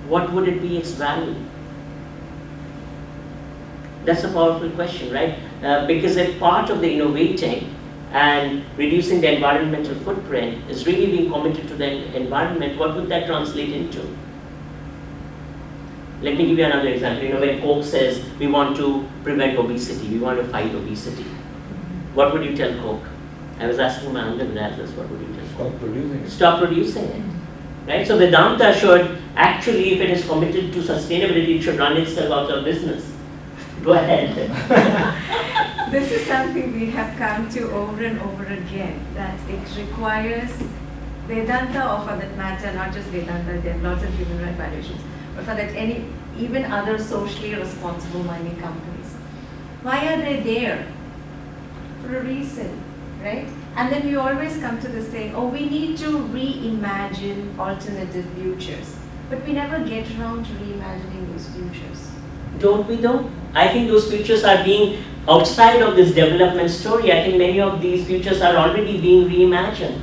what would it be its value? That's a powerful question, right? Because if part of the innovating and reducing the environmental footprint is really being committed to the environment, what would that translate into? Let me give you another example. You know, when Coke says we want to prevent obesity, we want to fight obesity, what would you tell Coke? I was asking my undergraduates, what would you tell Coke? Stop producing it. Stop producing it. Right? So Vedanta should actually, if it is committed to sustainability, it should run itself out of business. Go ahead. This is something we have come to over and over again, that it requires Vedanta, or for that matter, not just Vedanta, there are lots of human rights violations, but for that even other socially responsible mining companies. Why are they there? For a reason, right? And then we always come to this saying, oh, we need to reimagine alternative futures. But we never get around to reimagining those futures. Don't we though? I think those futures are being, outside of this development story, I think many of these futures are already being reimagined.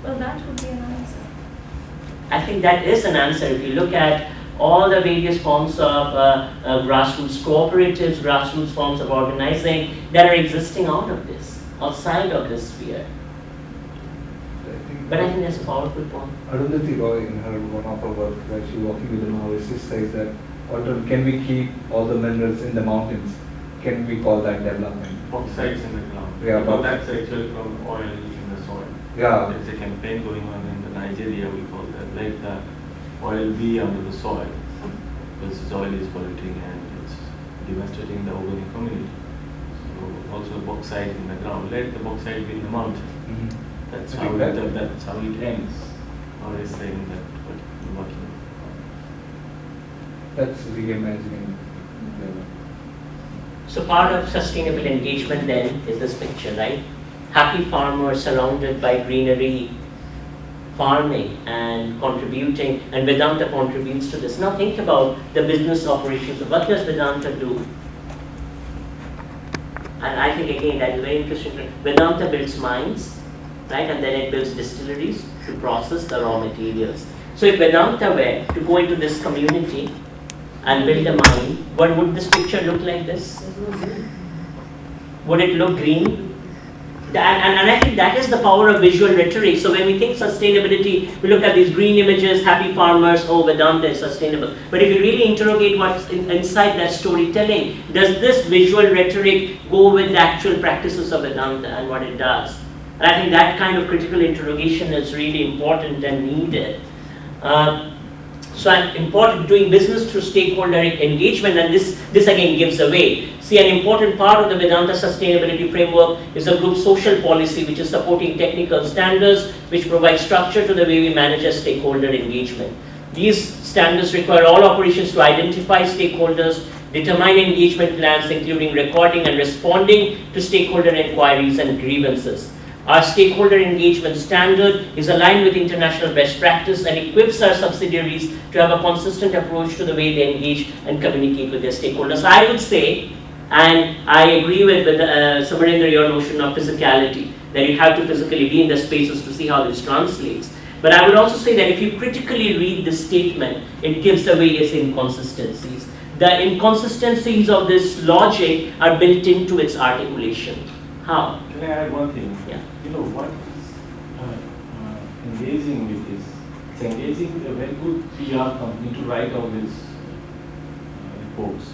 Well, that would be an answer. I think that is an answer. If you look at all the various forms of grassroots cooperatives, grassroots forms of organizing that are existing out of this, outside of this sphere. I think But I think that's a powerful point. Arundhati Roy, in her one of her work, where she working with the Maoists, says that, can we keep all the minerals in the mountains? Can we call that development? Bauxites in the ground. Yeah, but that's actually from oil in the soil. Yeah. There's a campaign going on in Nigeria, we call that, let the oil be under the soil, because the soil is polluting and it's devastating the organic community. So also bauxite in the ground, let the bauxite be in the mountain. Mm-hmm. That's how it ends. Or is saying that what we're working on. That's reimagining. So part of sustainable engagement then is this picture, right? Happy farmers surrounded by greenery, farming and contributing, and Vedanta contributes to this. Now think about the business operations. What does Vedanta do? And I think again that is very interesting. Vedanta builds mines, right, and then it builds distilleries to process the raw materials. So if Vedanta were to go into this community and build a mine, what would this picture look like this? Would it look green? And I think that is the power of visual rhetoric. So when we think sustainability, we look at these green images, happy farmers, oh, Vedanta is sustainable. But if you really interrogate what's inside that storytelling, does this visual rhetoric go with the actual practices of Vedanta and what it does? And I think that kind of critical interrogation is really important and needed. So important doing business through stakeholder engagement, and this again gives away. See, an important part of the Vedanta sustainability framework is the group social policy, which is supporting technical standards, which provide structure to the way we manage a stakeholder engagement. These standards require all operations to identify stakeholders, determine engagement plans, including recording and responding to stakeholder inquiries and grievances. Our stakeholder engagement standard is aligned with international best practice and equips our subsidiaries to have a consistent approach to the way they engage and communicate with their stakeholders. So I would say, and I agree with Samarendra, your notion of physicality, that you have to physically be in the spaces to see how this translates. But I would also say that if you critically read this statement, it gives away its inconsistencies. The inconsistencies of this logic are built into its articulation. How? Can I add one thing? Yeah. You know, what is engaging with this? It's engaging with a very good PR company to write all these reports.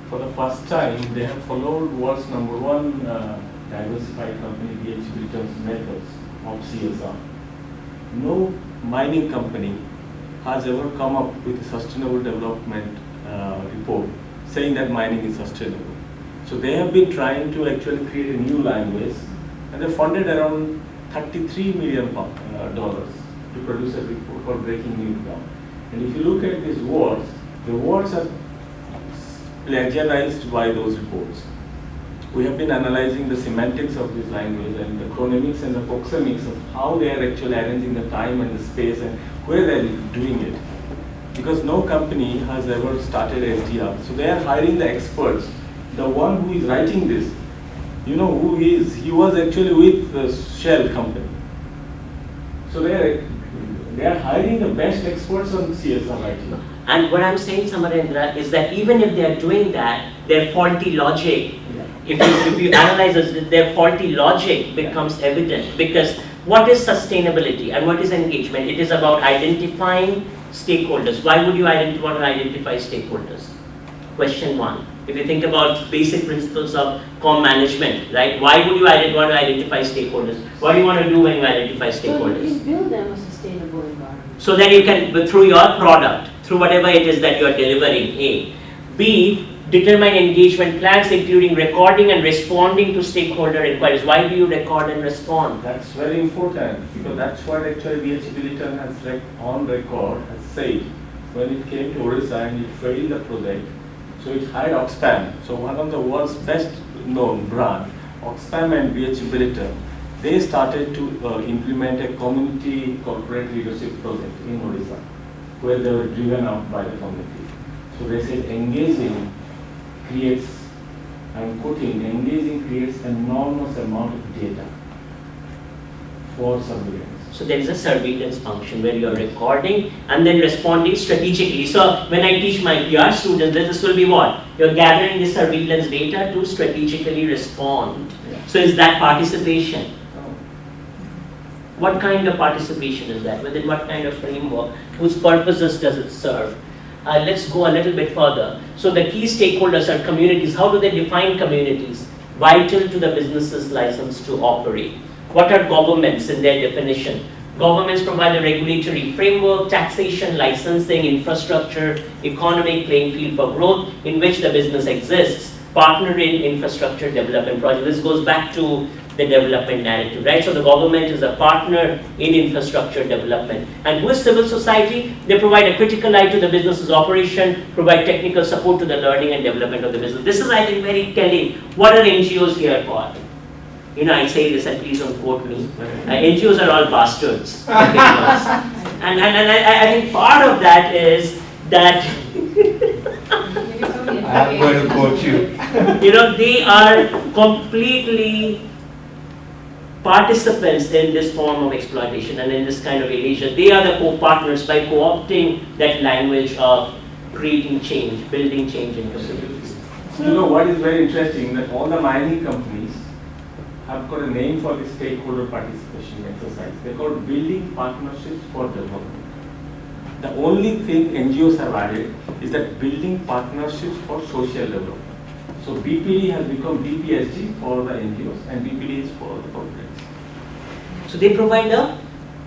For the first time, they have followed world's #1 diversified company, BHP returns methods of CSR. No mining company has ever come up with a sustainable development report saying that mining is sustainable. So they have been trying to actually create a new language, and they funded around $33 million to produce a report called Breaking New Ground. And if you look at these words, the words are plagiarized by those reports. We have been analyzing the semantics of this language and the chronemics and the proxemics of how they are actually arranging the time and the space and where they are doing it. Because no company has ever started SDR. So they are hiring the experts. The one who is writing this, you know who he is. He was actually with the Shell company. So they are hiring the best experts on CSR writing. And what I'm saying, Samarendra, is that even if they are doing that, their faulty logic, if you analyze this, their faulty logic becomes evident. Because what is sustainability and what is engagement? It is about identifying stakeholders. Why would you want to identify stakeholders? Question one. If you think about basic principles of management, right? Why would you want to identify stakeholders? What do you want to do when you identify stakeholders? So you build them a sustainable environment. So that you can, through your product, through whatever it is that you are delivering, A. B, determine engagement plans, including recording and responding to stakeholder inquiries. Why do you record and respond? That's very important, because that's what actually BHP Billiton has on record has said when it came to Orissa and it failed the project. So it hired Oxfam. So one of the world's best known brand, Oxfam and BHP Billiton, they started to implement a community corporate leadership project in Orissa, where they were driven out by the community. So they said engaging creates, I'm quoting, engaging creates enormous amount of data for surveillance. So there is a surveillance function where you are recording and then responding strategically. So when I teach my PR students, this will be what? You're gathering the surveillance data to strategically respond. Yeah. So is that participation? What kind of participation is that? Within what kind of framework? Whose purposes does it serve? Let's go a little bit further. So the key stakeholders are communities. How do they define communities? Vital to the business's license to operate. What are governments in their definition? Governments provide a regulatory framework, taxation, licensing, infrastructure, economic playing field for growth in which the business exists. Partner in infrastructure development projects. This goes back to the development narrative, right? So the government is a partner in infrastructure development. And who is civil society? They provide a critical eye to the business's operation, provide technical support to the learning and development of the business. This is, I think, very telling. What are NGOs here for? You know, I say this and please don't quote me. NGOs are all bastards. and I think part of that is that I'm going to quote you. You know, they are completely participants in this form of exploitation and in this kind of erasure. They are the co-partners by co-opting that language of creating change, building change in communities. So you know what is very interesting, that all the mining companies have got a name for the stakeholder participation exercise. They're called building partnerships for development. The only thing NGOs have added is that building partnerships for social development. So BPD has become BPSG for the NGOs and BPD is for the corporates. So they provide a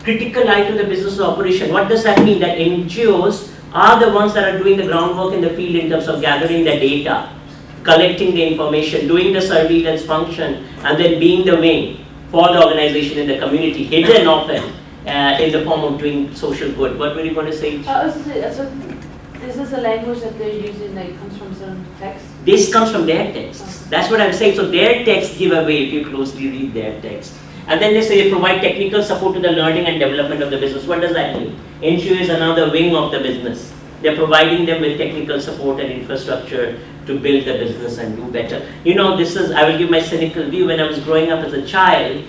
critical eye to the business operation. What does that mean? That NGOs are the ones that are doing the groundwork in the field in terms of gathering the data, collecting the information, doing the surveillance function, and then being the wing for the organization in the community, hidden often in the form of doing social good. What were you going to say? Is this a language that they're using that comes from some text? This comes from their texts. That's what I'm saying. So their texts give away if you closely read their text. And then they say they provide technical support to the learning and development of the business. What does that mean? NGO is another wing of the business. They're providing them with technical support and infrastructure to build the business and do better. You know, I will give my cynical view. When I was growing up as a child,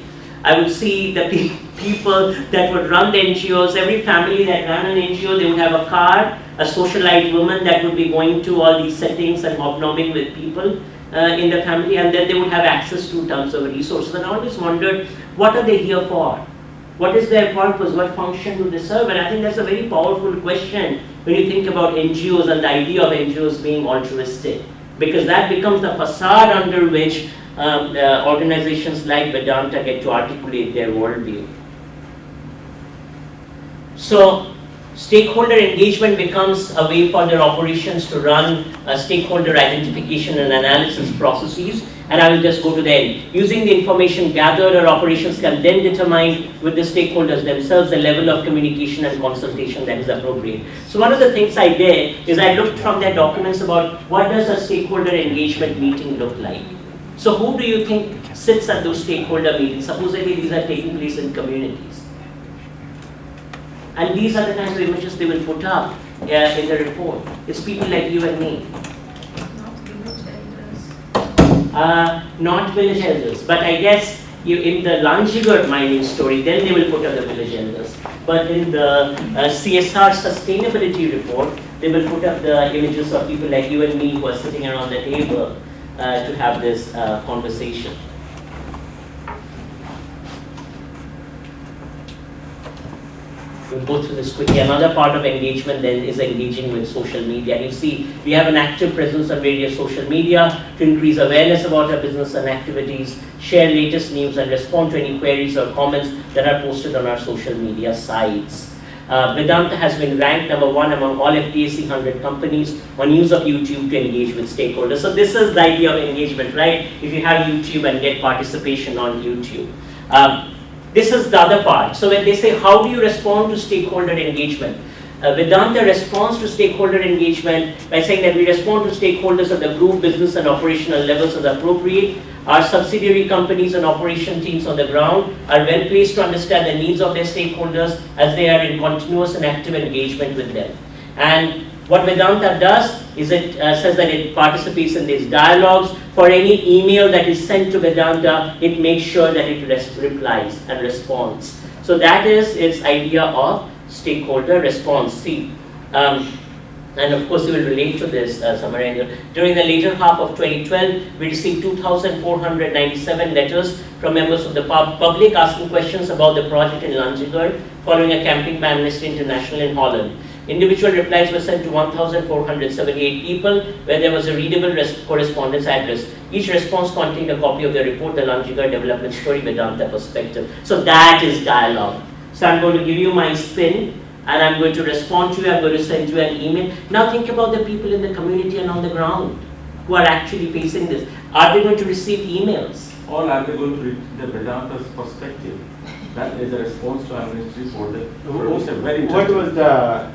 I would see the people that would run the NGOs, every family that ran an NGO, they would have a car, a socialite woman that would be going to all these settings and hobnobbing with people in the family, and then they would have access to tons of resources. And I always wondered, what are they here for? What is their purpose? What function do they serve? And I think that's a very powerful question when you think about NGOs and the idea of NGOs being altruistic, because that becomes the facade under which organizations like Vedanta get to articulate their worldview. So stakeholder engagement becomes a way for their operations to run stakeholder identification and analysis processes. And I will just go to the end. Using the information gathered, our operations can then determine with the stakeholders themselves the level of communication and consultation that is appropriate. So one of the things I did is I looked from their documents about what does a stakeholder engagement meeting look like. So who do you think sits at those stakeholder meetings? Supposedly these are taking place in communities. And these are the kinds of images they will put up in the report. It's people like you and me. Not village elders, but I guess in the Lanjigarh mining story, then they will put up the village elders. But in the CSR sustainability report, they will put up the images of people like you and me who are sitting around the table to have this conversation. We'll go through this quickly. Another part of engagement then is engaging with social media. And you see, we have an active presence on various social media to increase awareness about our business and activities, share latest news, and respond to any queries or comments that are posted on our social media sites. Vedanta has been ranked #1 among all FTSE 100 companies on use of YouTube to engage with stakeholders. So this is the idea of engagement, right? If you have YouTube and get participation on YouTube. This is the other part. So when they say, how do you respond to stakeholder engagement? Vedanta responds to stakeholder engagement by saying that we respond to stakeholders at the group, business, and operational levels as appropriate. Our subsidiary companies and operation teams on the ground are well placed to understand the needs of their stakeholders as they are in continuous and active engagement with them. And what Vedanta does is it says that it participates in these dialogues. For any email that is sent to Vedanta, it makes sure that it replies and responds. So that is its idea of stakeholder response. See, And of course, you will relate to this, Samarendra. During the later half of 2012, we received 2,497 letters from members of the public asking questions about the project in Lanjigarh following a campaign by Amnesty International in Holland. Individual replies were sent to 1,478 people where there was a readable correspondence address. Each response contained a copy of the report, the Lanjigarh Development Story Vedanta Perspective. So that is dialogue. So I'm going to give you my spin and I'm going to respond to you, I'm going to send you an email. Now think about the people in the community and on the ground who are actually facing this. Are they going to receive emails? Or are they going to read the Vedanta's perspective? That is a response to Amnesty for the What was the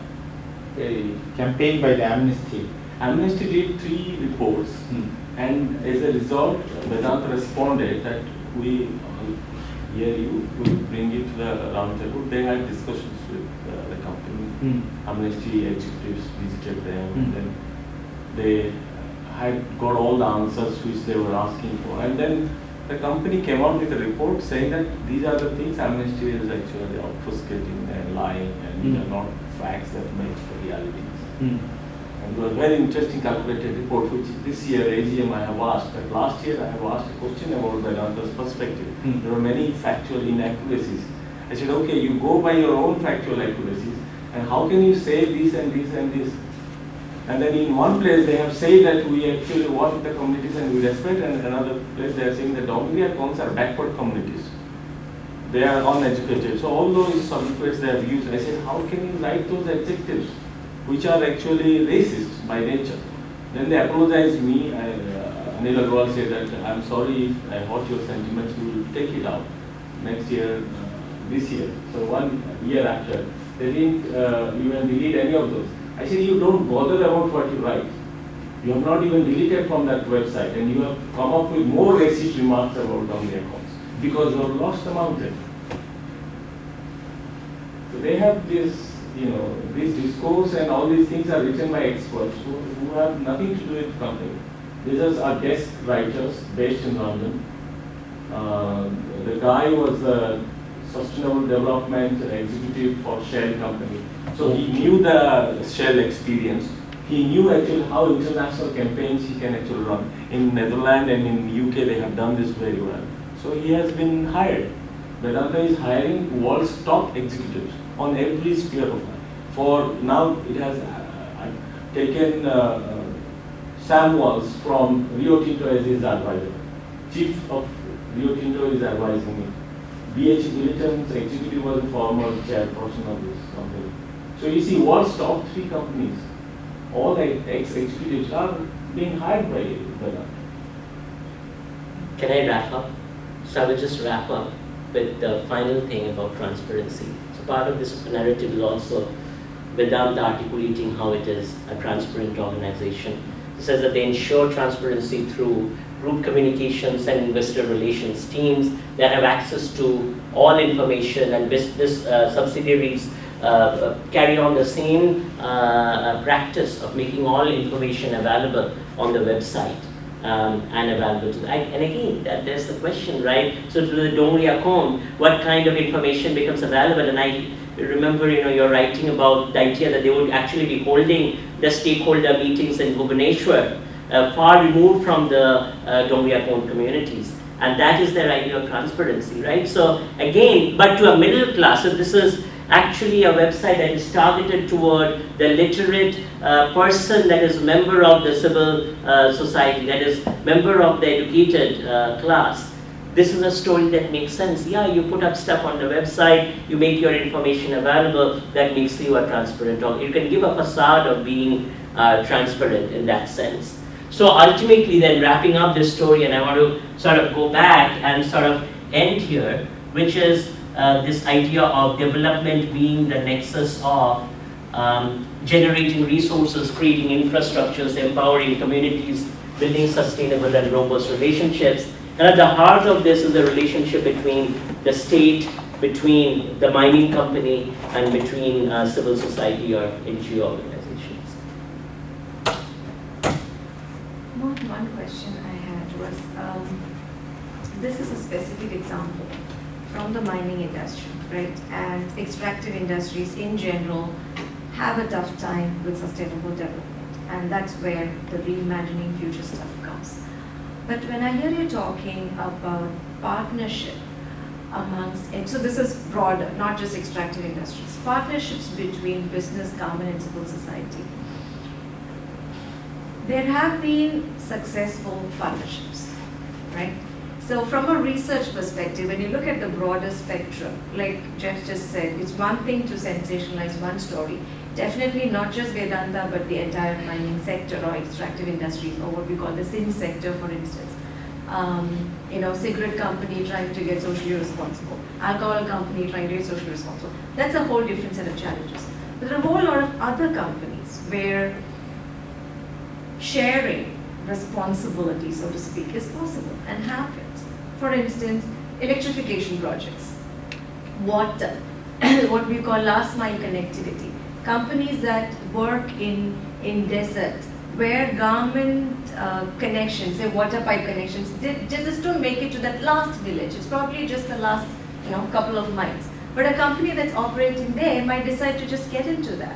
campaign by the Amnesty? Amnesty did 3 reports, and as a result, Vedanta responded that we hear you, we bring you to the round table. They had discussions with the company. Amnesty executives visited them, and then they had got all the answers which they were asking for. And then the company came out with a report saying that these are the things Amnesty is actually obfuscating and lying, and these are not facts that match the realities. And it was a very interesting calculated report, which this year AGM I have asked. But last year I have asked a question about Vedanta's perspective. There were many factual inaccuracies. I said, okay, you go by your own factual accuracies, and how can you say this and this and this? And then in one place they have said that we actually want the communities and we respect, and in another place they are saying that Dongriya Khons are backward communities. They are uneducated. So all those subjects they have used, I said, how can you write those adjectives which are actually racist by nature? Then they apologized me. Anil Agarwal said that I'm sorry if I hurt your sentiments, we will take it out next year, this year. So 1 year after, they didn't even delete any of those. I said, you don't bother about what you write. You have not even deleted from that website, and you have come up with more racist remarks about Dongriya Khons because you have lost the mountain. So they have this, this discourse and all these things are written by experts who have nothing to do with the company. These are desk writers based in London. The guy was a sustainable development executive for Shell company. So he knew the Shell experience. He knew actually how international campaigns he can actually run. In Netherlands and in UK they have done this very well. So he has been hired. Vedanta is hiring world's top executives on every sphere of life. For now it has taken Sam Walls from Rio Tinto as his advisor. Chief of Rio Tinto is advising me. B.H. Billiton's executive was a former chairperson of this company. So you see, world's top 3 companies, all the ex-executives are being hired by Vedanta. Can I wrap up? So I will just wrap up with the final thing about transparency. So part of this narrative is also Vedanta articulating how it is a transparent organization. It says that they ensure transparency through group communications and investor relations teams that have access to all information, and business subsidiaries carry on the same practice of making all information available on the website and available to and again, there's the question, right? So to the Dongriya Khon, what kind of information becomes available? And I remember, you're writing about the idea that they would actually be holding the stakeholder meetings in Bhubaneswar, far removed from the Dongriya Khon communities. And that is their idea of transparency, right? So again, but to a middle class, so this is actually a website that is targeted toward the literate person that is member of the civil society, that is member of the educated class. This is a story that makes sense. Yeah, you put up stuff on the website, you make your information available, that makes you a transparent org. You can give a facade of being transparent in that sense. So ultimately then wrapping up this story, and I want to sort of go back and sort of end here, which is this idea of development being the nexus of generating resources, creating infrastructures, empowering communities, building sustainable and robust relationships. And at the heart of this is the relationship between the state, between the mining company, and between civil society or NGO organizations. One question I had was, this is a specific example from the mining industry, right? And extractive industries in general have a tough time with sustainable development. And that's where the reimagining future stuff comes. But when I hear you talking about partnership amongst, and so this is broader, not just extractive industries, partnerships between business, government, and civil society. There have been successful partnerships, right? So from a research perspective, when you look at the broader spectrum, like Jeff just said, it's one thing to sensationalize one story. Definitely not just Vedanta, but the entire mining sector or extractive industries, or what we call the sin sector, for instance. Cigarette company trying to get socially responsible, alcohol company trying to get socially responsible. That's a whole different set of challenges. But there are a whole lot of other companies where sharing responsibility, so to speak, is possible and happens. For instance, electrification projects, water, what we call last mile connectivity. Companies that work in deserts where government connections, say water pipe connections, just don't make it to that last village. It's probably just the last couple of miles. But a company that's operating there might decide to just get into that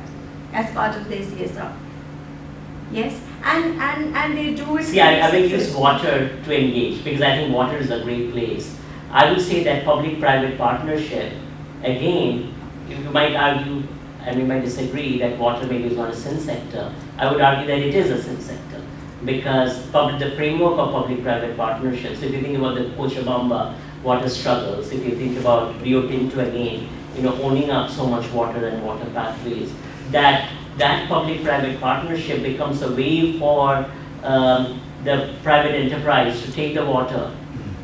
as part of their CSR. Yes, and they do it. See, I will use water to engage because I think water is a great place. I would say that public-private partnership, again, you might argue, and we might disagree that water maybe is not a sin sector. I would argue that it is a sin sector because the framework of public-private partnerships, if you think about the Cochabamba water struggles, if you think about Rio Tinto again, owning up so much water and water pathways, that public-private partnership becomes a way for the private enterprise to take the water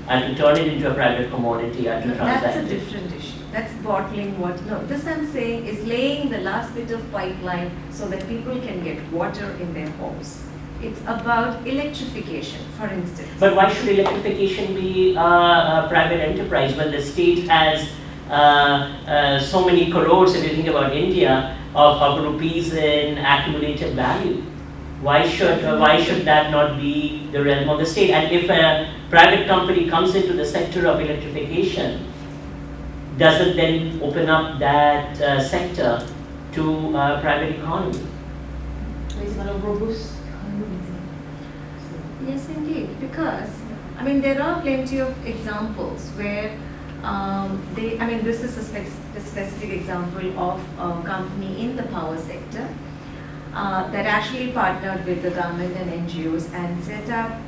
and to turn it into a private commodity and to transact That's a different issue. That's bottling water. No, this I'm saying is laying the last bit of pipeline so that people can get water in their homes. It's about electrification, for instance. But why should electrification be a private enterprise when the state has so many crores, if you think about India, of rupees in accumulated value? Why should that not be the realm of the state? And if a private company comes into the sector of electrification, does it then open up that sector to private economy? It's not a robust economy. Yes, indeed, because there are plenty of examples where this is a specific example of a company in the power sector that actually partnered with the government and NGOs and set up,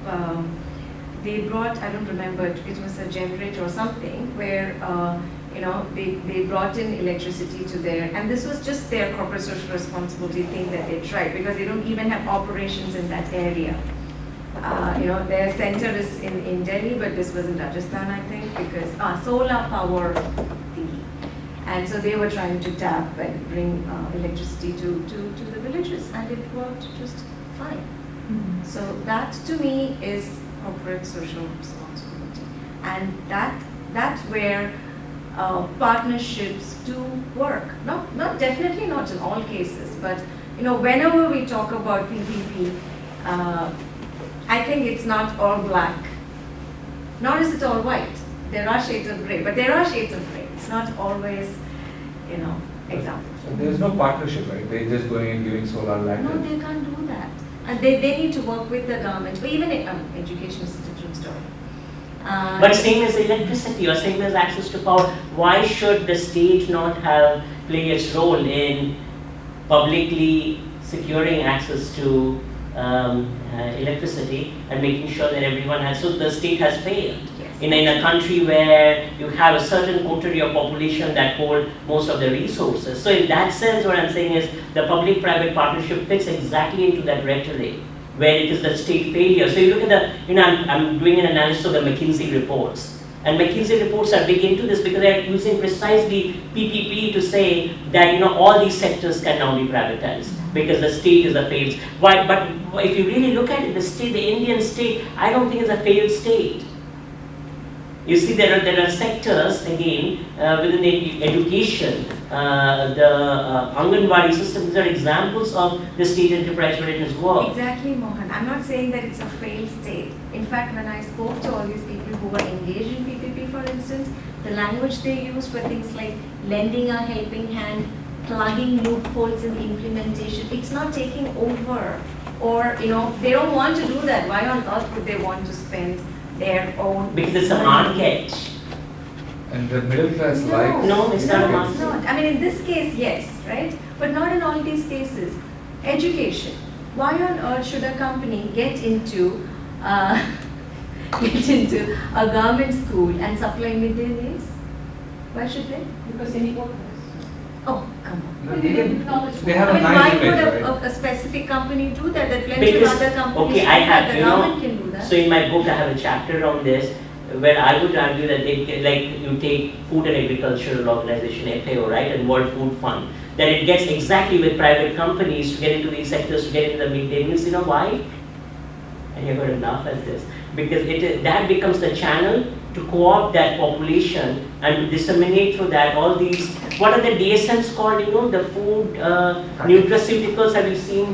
they brought, I don't remember, it was a generator or something where they brought in electricity to their, and this was just their corporate social responsibility thing that they tried because they don't even have operations in that area. Their center is in Delhi, but this was in Rajasthan, I think, because solar power thingy. And so they were trying to tap and bring electricity to the villages, and it worked just fine. Mm-hmm. So that, to me, is corporate social responsibility. And that's where partnerships do work. Definitely not in all cases, but whenever we talk about PPP, I think it's not all black, nor is it all white. There are shades of gray, but there are shades of gray. It's not always, example. So there's no partnership, right? They're just going and giving solar land. No, they can't do that. And they need to work with the government. But even education is a different story. But same as electricity or same as access to power, why should the state not play its role in publicly securing access to electricity and making sure that everyone has, so the state has failed. Yes. In a country where you have a certain coterie of population that hold most of the resources. So in that sense, what I'm saying is the public-private partnership fits exactly into that rhetoric where it is the state failure. So you look at the, I'm doing an analysis of the McKinsey reports. And McKinsey reports are big into this because they are using precisely PPP to say that all these sectors can now be privatized because the state is a failed. Why? But if you really look at it, the Indian state, I don't think is a failed state. You see, there are sectors again within the education, the Anganwadi system. These are examples of the state enterprise where it has worked. Exactly, Mohan. I'm not saying that it's a failed state. In fact, when I spoke to all these people who were engaged in PPP, for instance, the language they used were things like lending a helping hand plugging loopholes in the implementation. It's not taking over, or they don't want to do that. Why on earth would they want to spend their own? Because it's a market. And the middle class likes. No, it's not a market. It's not. I mean, in this case, yes, right? But not in all these cases. Education. Why on earth should a company get into a government school and supply midday meals? Why should they? Because they need workers. Oh, come on. No, they have a why nice would image, a right? specific company do that? There are plenty Because, of other companies okay, do I that. have, The government can do that. so in my book I have a chapter on this where I would argue that you take Food and Agricultural Organization, FAO, right, and World Food Fund, that it gets exactly with private companies to get into these sectors, to get into the midday meals. You know why? And you're going to laugh at this. Because that becomes the channel to co-opt that population and to disseminate through that all these, what are the DSMs called, the food nutraceuticals. Have you seen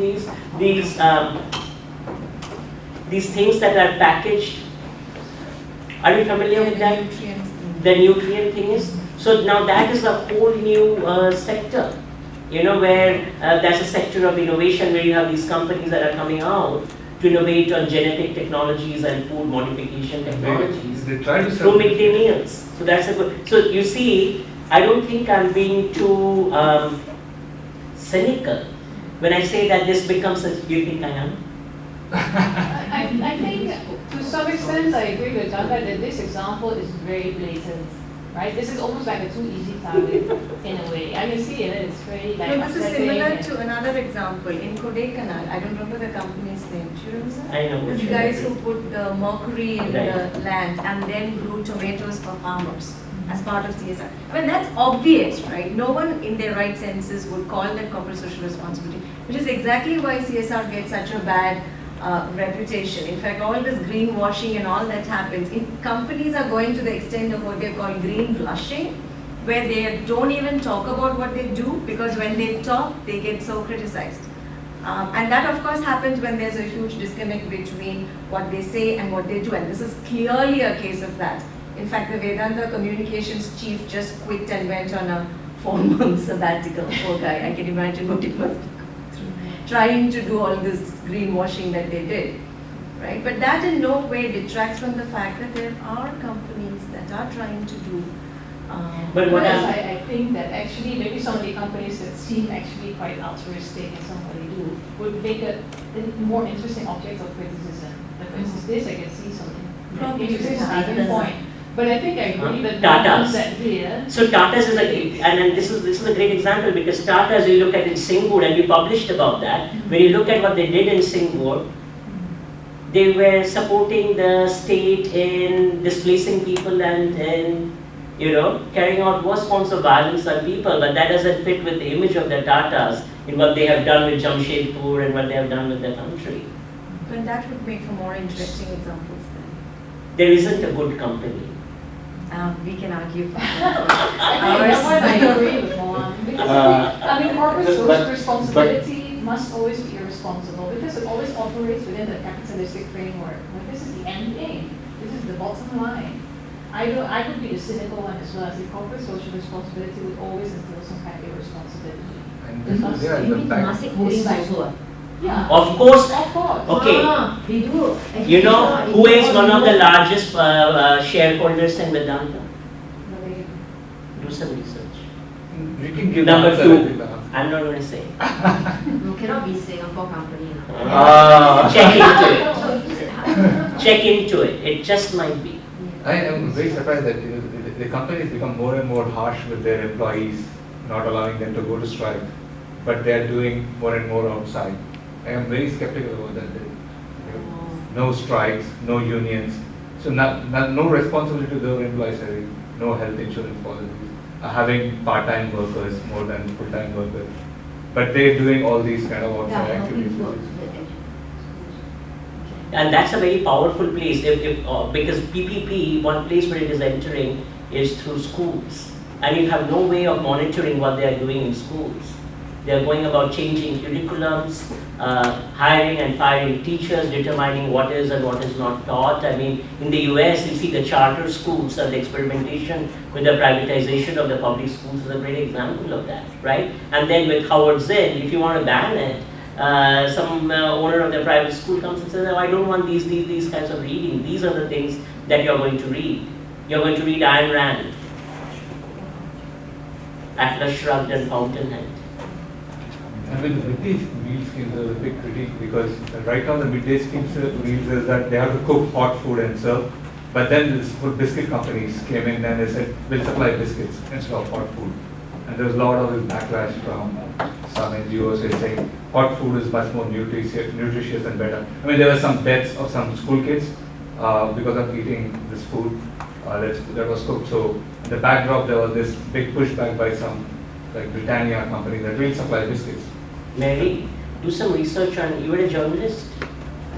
these things that are packaged? Are you familiar with that? The nutrient thing is. So now that is a whole new sector, where that's a sector of innovation where you have these companies that are coming out to innovate on genetic technologies and food modification technologies They try to through midday meals. So that's a good. So you see, I don't think I'm being too cynical when I say that this becomes a. Do you think I am? I think to some extent I agree with Dutta that this example is very blatant, right? This is almost like a too easy target in a way. I can see it, it's very like No, this is similar to another example in Kodaikanal. I don't remember the company's name. Do you remember that? I know. These guys who put the mercury in Right. the land and then grew tomatoes for farmers as part of CSR. I mean, that's obvious, right? No one in their right senses would call that corporate social responsibility, which is exactly why CSR gets such a bad reputation. In fact, all this greenwashing and all that happens. Companies are going to the extent of what they call green blushing, where they don't even talk about what they do, because when they talk, they get so criticized. And that of course happens when there's a huge disconnect between what they say and what they do, and this is clearly a case of that. In fact, the Vedanta communications chief just quit and went on a 4-month sabbatical. Poor guy, I can imagine what it was trying to do all this greenwashing that they did, right? But that in no way detracts from the fact that there are companies that are trying to do. But what I think that actually maybe some of the companies that seem actually quite altruistic in some way they do would make a more interesting object of criticism. Like for instance, this I can see some interesting starting point. But I think I agree that Tata's. that So Tata's is and this is a great example, because Tata's, you look at in Singapore, and we published about that. When you look at what they did in Singapore, they were supporting the state in displacing people and carrying out worse forms of violence on people, but that doesn't fit with the image of the Tatas in what they have done with Jamshedpur and what they have done with their country. But that would make for more interesting examples then. There isn't a good company. We can argue for I agree with Mohan. Because I mean, corporate social responsibility must always be irresponsible because it always operates within the capitalistic framework. Like, this is the end game. This is the bottom line. I could be the cynical one as well. As the corporate social responsibility would always entail some kind of irresponsibility. And this is the back. Yeah. Of course. Of course. Okay. We do. You know who is one of the largest shareholders in Vedanta? Do some research. You can give Number answer, two. I'm not going to say. No, cannot be Singapore company. Check into it. Check into it. It just might be. I am very surprised that the companies become more and more harsh with their employees, not allowing them to go to strike, but they are doing more and more outside. I am very skeptical about that. No strikes, no unions, so no responsibility to their employees, no health insurance policies, having part-time workers more than full-time workers, but they're doing all these kind of outside activities. And that's a very powerful place because PPP, one place where it is entering is through schools. And you have no way of monitoring what they are doing in schools. They're going about changing curriculums, hiring and firing teachers, determining what is and what is not taught. I mean, in the US, you see the charter schools and the experimentation with the privatization of the public schools is a great example of that, right? And then with Howard Zinn, if you want to ban it, some owner of the private school comes and says, oh, I don't want these kinds of reading. These are the things that you're going to read. You're going to read Ayn Rand, Atlas Shrugged and Fountainhead. I mean, midday meal schemes are a big critique because right now the midday schemes meals is that they have to cook hot food and serve. But then these biscuit companies came in and they said, we'll supply biscuits instead of hot food. And there was a lot of this backlash from some NGOs saying hot food is much more nutritious and better. I mean, there were some deaths of some school kids because of eating this food that was cooked. So in the backdrop, there was this big pushback by some like Britannia company that will supply biscuits. Mary, do some research on, you were a journalist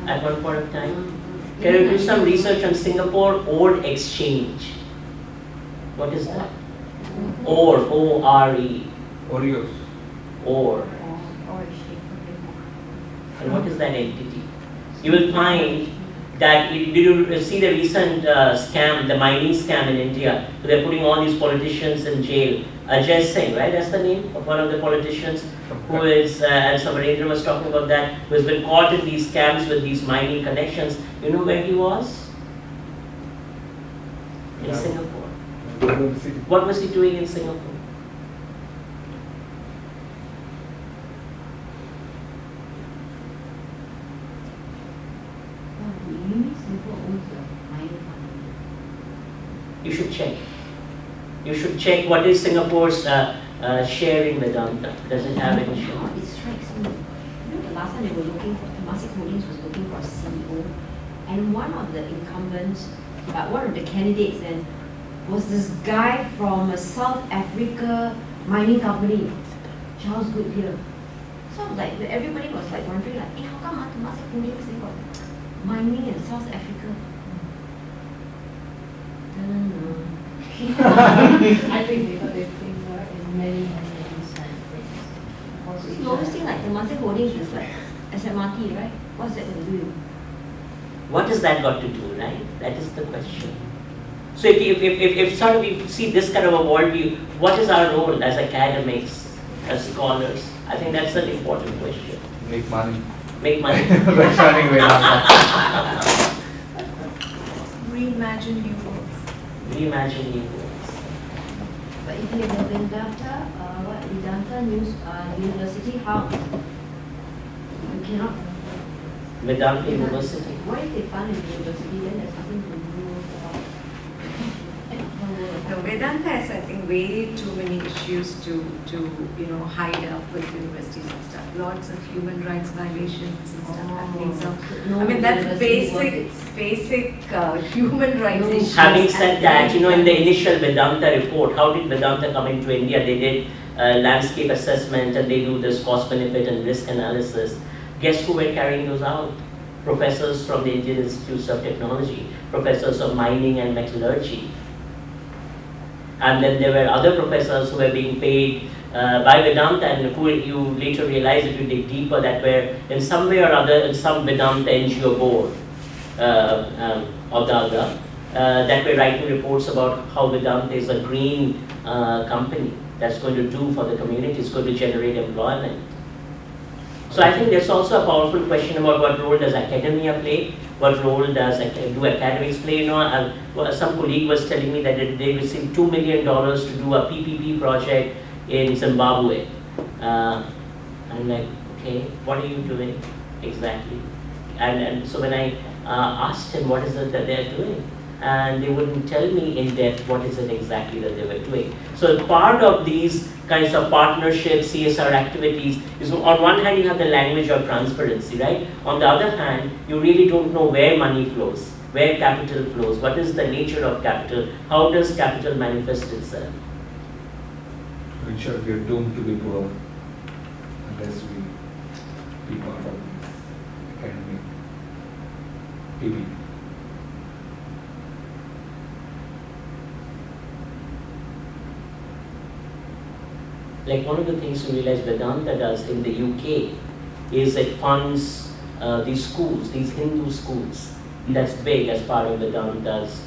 at one point of time. Can you do some research on Singapore Ore Exchange? What is that? Ore, O-R-E. Oreos. Ore. And what is that entity? You will find that, did you see the recent scam, the mining scam in India? So they're putting all these politicians in jail. Ajay Singh, right? That's the name of one of the politicians who is, and Samarendra was talking about that, who has been caught in these scams with these mining connections. You know where he was? In Singapore. What was he doing in Singapore? You should check. You should check what is Singapore's share in Vedanta. Does it have any share? It strikes me. You know, the last time they were looking for, Temasek Holdings was looking for a CEO, and one of the incumbents, one of the candidates then, was this guy from a South Africa mining company, Charles Goodyear. So like everybody was like wondering like, how come Temasek Holdings they got mining in South Africa? I think they think more in many instances. You always think like Temasek Holdings is like SMRT, right? What's that going to do? What has that got to do, right? That is the question. So if sort of you see this kind of a worldview, what is our role as academics, as scholars? I think that's an important question. Make money. Make money. Reimagine new worlds. Reimagine new worlds. But if you have Vedanta, Vedanta University, how? You cannot. Vedanta University. What if they fund a university, then there's nothing to do about? No, Vedanta has, I think, way too many issues to hide up with universities and stuff. Lots of human rights violations and stuff happening. So, I mean, that's basic human rights issues. Having said that, in the initial Vedanta report, how did Vedanta come into India? They did landscape assessment and they do this cost benefit and risk analysis. Guess who were carrying those out? Professors from the Indian Institutes of Technology, professors of mining and metallurgy. And then there were other professors who were being paid by Vedanta, and who you later realize if you dig deeper that were in some way or other in some Vedanta NGO board or the other, that were writing reports about how Vedanta is a green company that's going to do for the community, it's going to generate employment. So I think there's also a powerful question about what role does academia play, what role do academics play. Some colleague was telling me that they received $2 million to do a PPP project in Zimbabwe. I'm like, okay, what are you doing exactly? And so when I asked him what is it that they're doing, and they wouldn't tell me in depth what is it exactly that they were doing. So part of these kinds of partnerships, CSR activities, is on one hand you have the language of transparency, right? On the other hand, you really don't know where money flows, where capital flows, what is the nature of capital, how does capital manifest itself? In short, we are doomed to be poor unless we be part of academic PB. Like one of the things you realize Vedanta does in the UK is it funds these schools, these Hindu schools. That's big as part of Vedanta's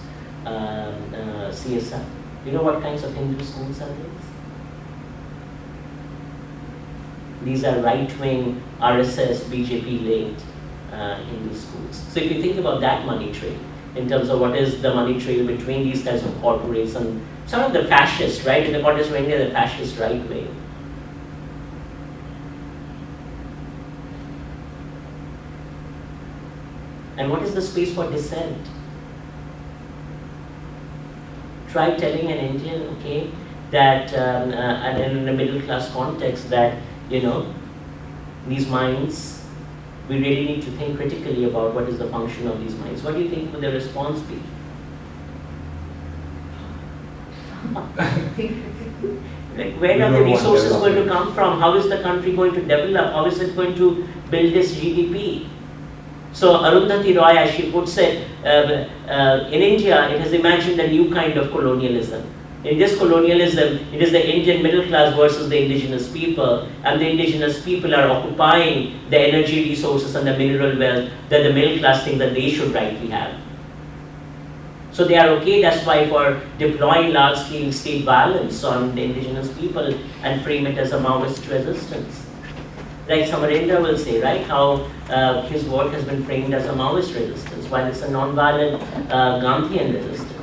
CSR. You know what kinds of Hindu schools are these? These are right-wing RSS, BJP linked Hindu schools. So if you think about that money trail, in terms of what is the money trail between these kinds of corporates and some of the fascist, right? In the context of India, the fascist right wing. And what is the space for dissent? Try telling an Indian, okay, that and in a middle class context that, you know, these minds, we really need to think critically about what is the function of these minds. What do you think would the response be? Like, where are the resources going to come from? How is the country going to develop? How is it going to build its GDP? So Arundhati Roy, as she puts it, in India, it has imagined a new kind of colonialism. In this colonialism, it is the Indian middle class versus the indigenous people, and the indigenous people are occupying the energy resources and the mineral wealth that the middle class think that they should rightly have. So they are okay, that's why, for deploying large-scale state violence on the indigenous people and frame it as a Maoist resistance. Like Samarendra will say, right, how his work has been framed as a Maoist resistance, while it's a non-violent Gandhian resistance.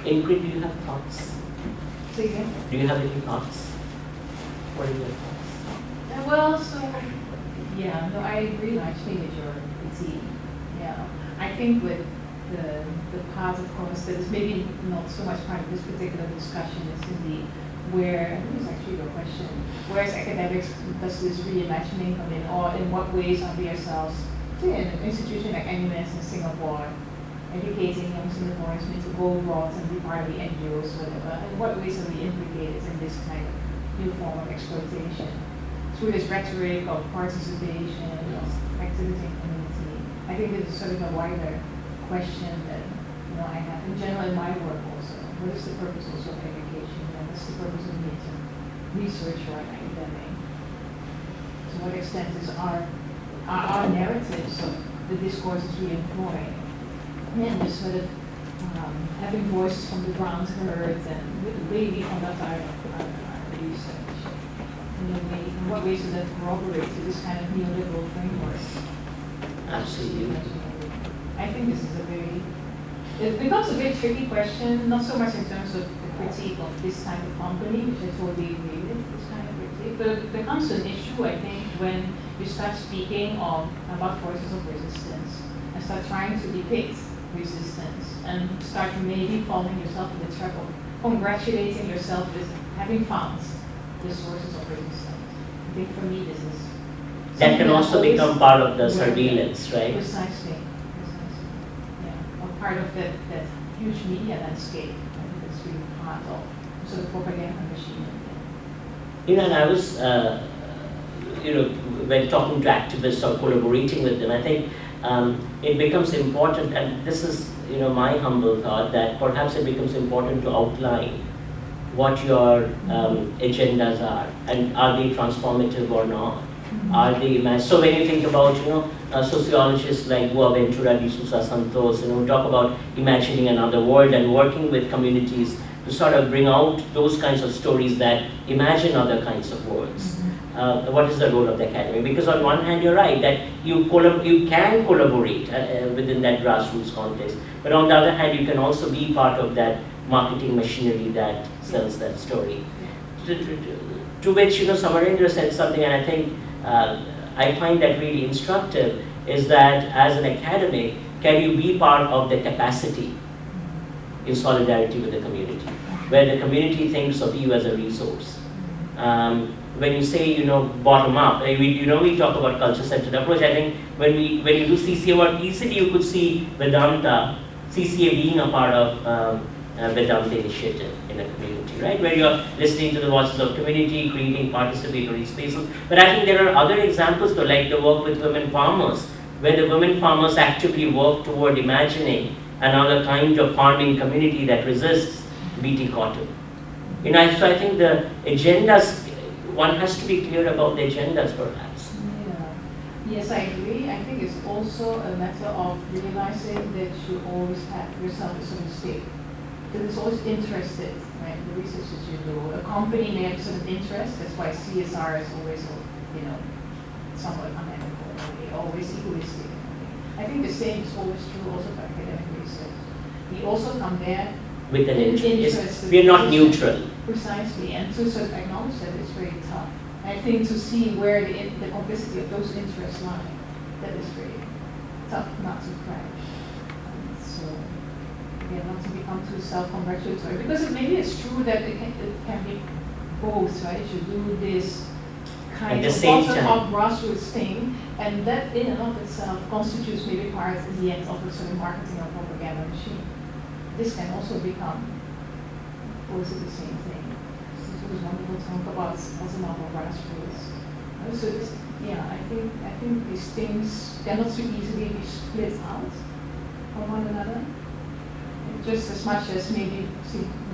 Ingrid, do you have thoughts? Say again? Do you have any thoughts? What are your thoughts? Well, so, yeah, no, I agree actually with your critique. Yeah, I think with the part, of course, that is maybe not so much part of this particular discussion is indeed where, I think it's actually your question, where is academics, does this reimagining come in, or in what ways are we ourselves, say in an institution like NUS in Singapore, educating young Singaporeans to go abroad and be part of the NGOs, whatever, in what ways are we implicated in this kind of new form of exploitation? Through this rhetoric of participation, of activity in community. I think this is sort of a wider question that I have in general in my work also. What is the purpose also of education, and what's the purpose of being a researcher or an academic? To what extent is our narratives of the discourses we employ, and just sort of having voices from the ground heard, and the way we conduct our research. In what ways does that corroborate to this kind of neoliberal framework? Absolutely. I think this is it becomes a very tricky question, not so much in terms of the critique of this type of company, which I totally agree with, this kind of critique, but it becomes an issue, I think, when you start speaking about forces of resistance and start trying to depict resistance and start maybe falling yourself in the trap of congratulating yourself with having found the sources of resistance. I think for me this is... That can also become part of the surveillance, right? Precisely. Yeah. Or part of that huge media landscape. I think it's really part of sort of propaganda machine. And I was, when talking to activists or collaborating with them, I think it becomes important, and this is, my humble thought, that perhaps it becomes important to outline what your agendas are, and are they transformative or not? Are they so when you think about sociologists like Boaventura de Sousa Santos, talk about imagining another world and working with communities to sort of bring out those kinds of stories that imagine other kinds of worlds. What is the role of the academy? Because on one hand, you're right that you can collaborate within that grassroots context, but on the other hand, you can also be part of that marketing machinery that sells that story. To which Samarendra said something, and I think I find that really instructive, is that as an academic, can you be part of the capacity in solidarity with the community, where the community thinks of you as a resource. When you say, bottom up, we talk about culture-centered approach. I think when you do CCA work, easily you could see Vedanta, CCA being a part of Vedanta initiative in a community, right? Where you're listening to the voices of community, creating participatory spaces. But I think there are other examples though, like the work with women farmers, where the women farmers actively work toward imagining another kind of farming community that resists BT cotton. So I think the agendas, one has to be clear about the agendas perhaps. Yeah. Yes, I agree. I think it's also a matter of realizing that you always have yourself at some stake. Because it's always interested, right? The research that you do. A company may have some interest, that's why CSR is always, somewhat unethical, always egoistic. I think the same is always true also for academic research. We also come there with an interest. We are not neutral. Precisely, and to sort of acknowledge that it's very tough. I think to see where the complicity of those interests lie, that is very tough not to crash. So, again, not to become too self-congratulatory, because maybe it's true that it can be both, right? You do this kind of bottom-up grassroots thing, and that in and of itself constitutes maybe part in the end of a sort of marketing or propaganda machine. This can also become, or is it the same thing? It was wonderful to talk about bottom-up or grassroots. So this, I think these things cannot so easily be split out from one another. Just as much as maybe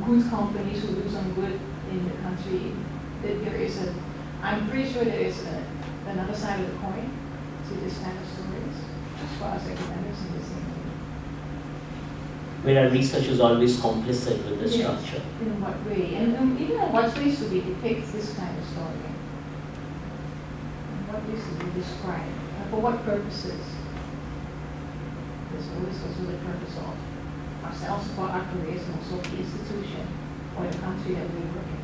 good companies who do some good in the country, that there is I'm pretty sure there is another side of the coin to this kind of stories, as far as academics in the same way. Where our research is always complicit with the structure. In what way? And even in what ways do we depict this kind of story? In what ways do we describe? And for what purposes? There's always also the purpose of ourselves, for our careers, and also the institution or the country that we work in.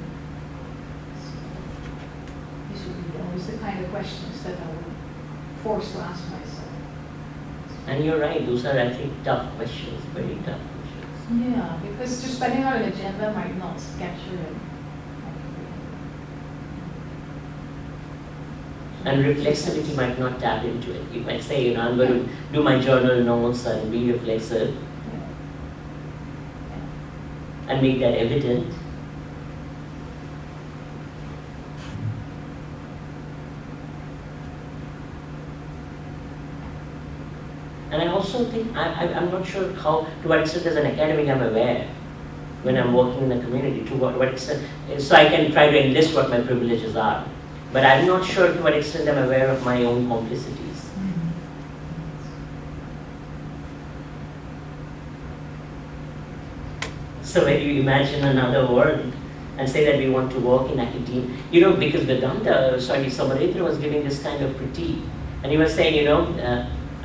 These would be always the kind of questions that I would force to ask myself. And you're right, those are, I think, tough questions, very tough questions. Yeah, because just spelling out an agenda might not capture it. And reflexivity might not tap into it. You might say, I'm going to do my journal notes and be reflexive and make that evident. And I also think, I'm not sure to what extent as an academic I'm aware when I'm working in the community, to what extent, so I can try to enlist what my privileges are. But I'm not sure to what extent I'm aware of my own complicities. So when you imagine another world and say that we want to work in academia, because Vedanta, Samarendra was giving this kind of critique. And he was saying,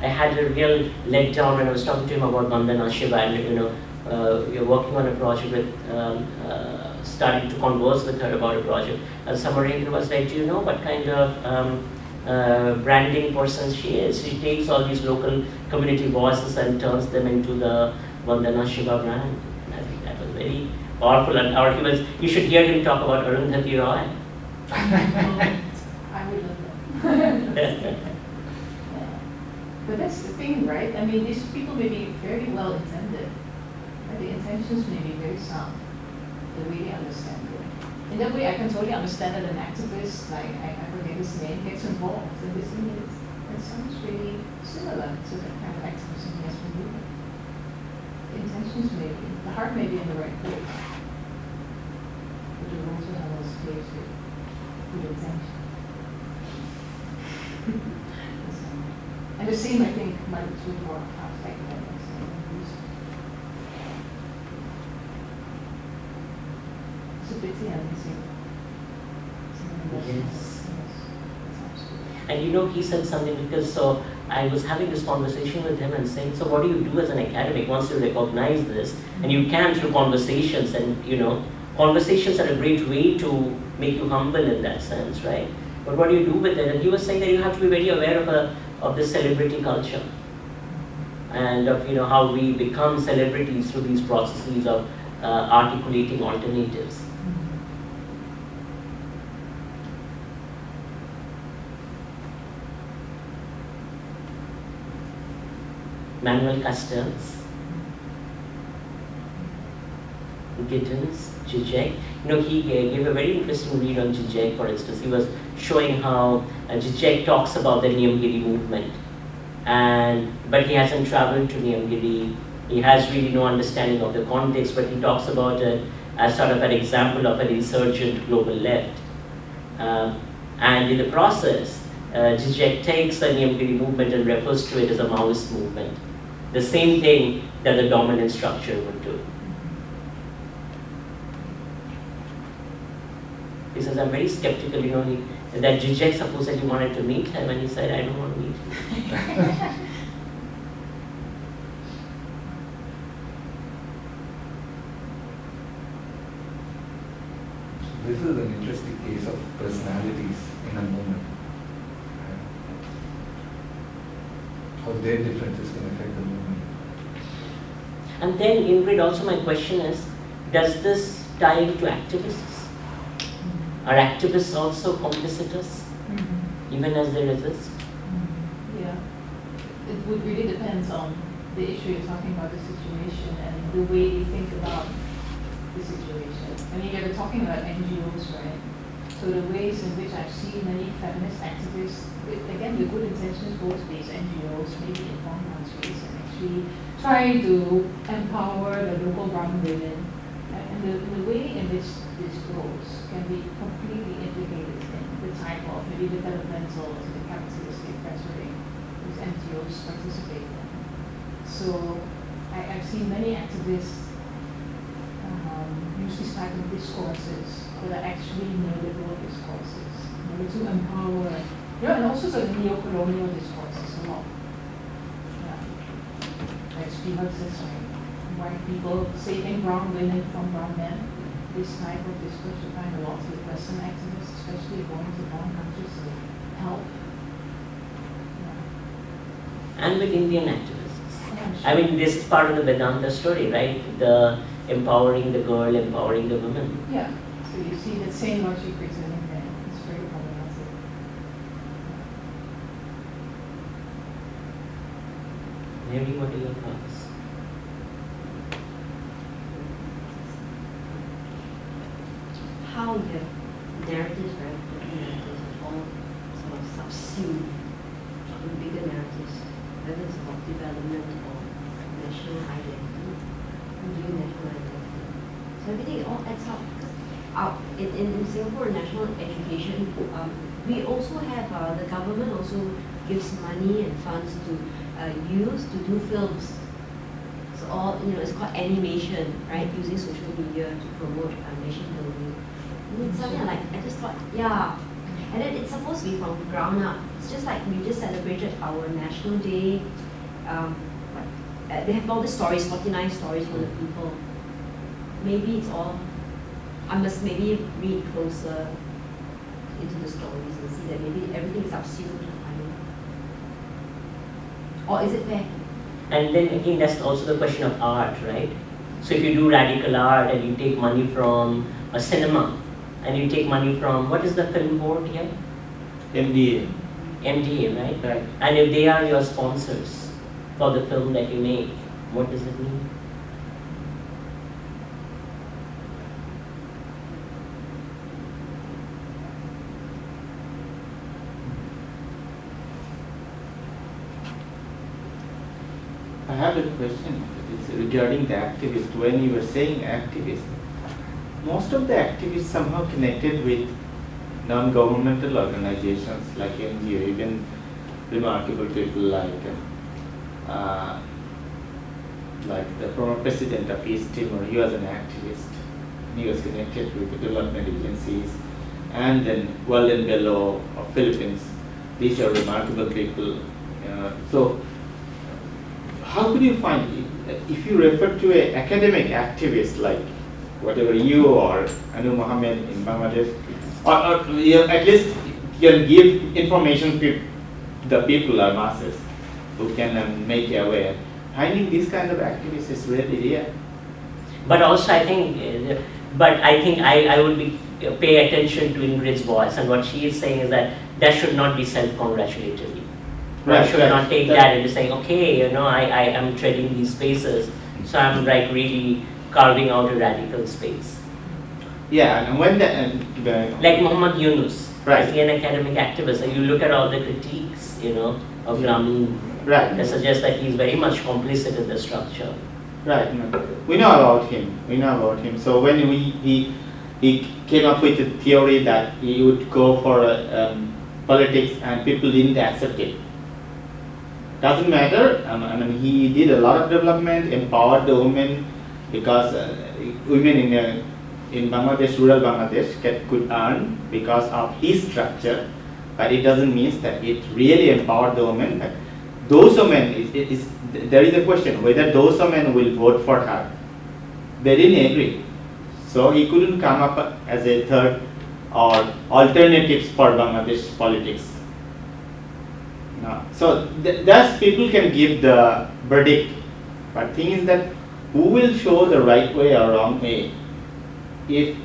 I had a real letdown when I was talking to him about Vandana Shiva, and we are working on a project with, starting to converse with her about a project. And Samarendra was like, do you know what kind of branding person she is? She takes all these local community voices and turns them into the Vandana Shiva brand. And I think that was very powerful. And you should hear him talk about Arundhati Roy. I would love that. But that's the thing, right? I mean, these people may be very well intended, but the intentions may be very sound, the way they understand it. In that way, I can totally understand that an activist, like, I forget his name, gets involved in this. It sounds really similar to the kind of activism he has been doing. The intentions may be, the heart may be in the right place, but you also have those caves with good intention. And the same, I think, might be true for academics and research. It's a pity I'm missing. Yes. And he said something, because I was having this conversation with him and saying, so what do you do as an academic once you recognize this? And you can through conversations, and conversations are a great way to make you humble in that sense, right? But what do you do with it? And he was saying that you have to be very aware of the celebrity culture, and of how we become celebrities through these processes of articulating alternatives. Manuel Castells, Giddens, Zizek. He gave a very interesting read on Zizek, for instance. He was showing how Zizek talks about the Niyamgiri movement but he hasn't traveled to Niyamgiri. He has really no understanding of the context, but he talks about it as sort of an example of an insurgent global left. And in the process, Zizek takes the Niyamgiri movement and refers to it as a Maoist movement. The same thing that the dominant structure would do. He says, I'm very skeptical, that Zizek supposedly wanted to meet him, and he said, I don't want to meet him. This is an interesting case of personalities in a movement. How their differences can affect the movement. And then, Ingrid, also my question is, does this tie into activists? Are activists also complicitous, even as they resist? Yeah. It would really depend on the issue you're talking about, the situation, and the way you think about the situation. I mean, you're talking about NGOs, right? So the ways in which I've seen many feminist activists, again, with good intentions, both these NGOs, maybe in foreign countries, and actually trying to empower the local brown women. And the way in which this grows can be completely implicated in the type of maybe developmental to the capitalistic rhetoric these NGOs participate in. So I've seen many activists use these type of discourses that are actually neoliberal discourses in order to empower, and also sort of neo-colonial discourses a lot. Like Stevenson's white people saving brown women from brown men. This type of discourse you find a lot with Western activists, especially going to foreign countries to help. And with Indian activists. I mean, this is part of the Vedanta story, right? The empowering the girl, empowering the woman. Yeah. So you see the same logic returning there. It's very problematic. Mary, what are your thoughts? How the narratives, right, different narratives are all sort of subsumed in bigger narratives, whether it's about development or national identity, new national identity. So everything all adds up. In Singapore, national education, we also have, the government also gives money and funds to use to do films. So all, it's called animation, right, using social media to promote nation building. It's something like, I just thought, yeah. And then it's supposed to be from ground up. It's just like we just celebrated our National Day. They have all the stories, 49 stories from the people. Maybe it's all, I must maybe read closer into the stories and see that maybe everything is subsumed. Or is it fair? And then again, that's also the question of art, right? So if you do radical art and you take money from a cinema, and you take money from, what is the film board here? MDA. MDA, right? Right. And if they are your sponsors for the film that you make, what does it mean? I have a question. It's regarding the activists. When you were saying activists, most of the activists somehow connected with non-governmental organizations like NGO, even remarkable people like the former president of East Timor. He was an activist. He was connected with the development agencies, and then Walden Bello of Philippines. These are remarkable people. So how could you find, if you refer to an academic activist like whatever you or Anu Mohammed in Bangladesh, or at least you can give information to the people or masses who can make you aware. Finding these kind of activists is really rare. But also I think, I would pay attention to Ingrid's voice, and what she is saying is that should not be self-congratulatory. One should not take that and say, okay, I am treading these spaces, so I'm like really carving out a radical space. Yeah, and when like Muhammad Yunus, right, as an academic activist, and you look at all the critiques, of Grameen Right. That suggests that he's very much complicit in the structure. Right. No. We know about him. We know about him. So when he came up with a theory that he would go for politics and people didn't accept it. Doesn't matter. I mean, he did a lot of development, empowered the women, because women in Bangladesh, rural Bangladesh, could earn because of his structure. But it doesn't mean that it really empowered the women. But those women, there is a question whether those women will vote for her. They didn't agree. So he couldn't come up as a third or alternatives for Bangladesh politics. No. So thus people can give the verdict. But thing is that who will show the right way or wrong way? If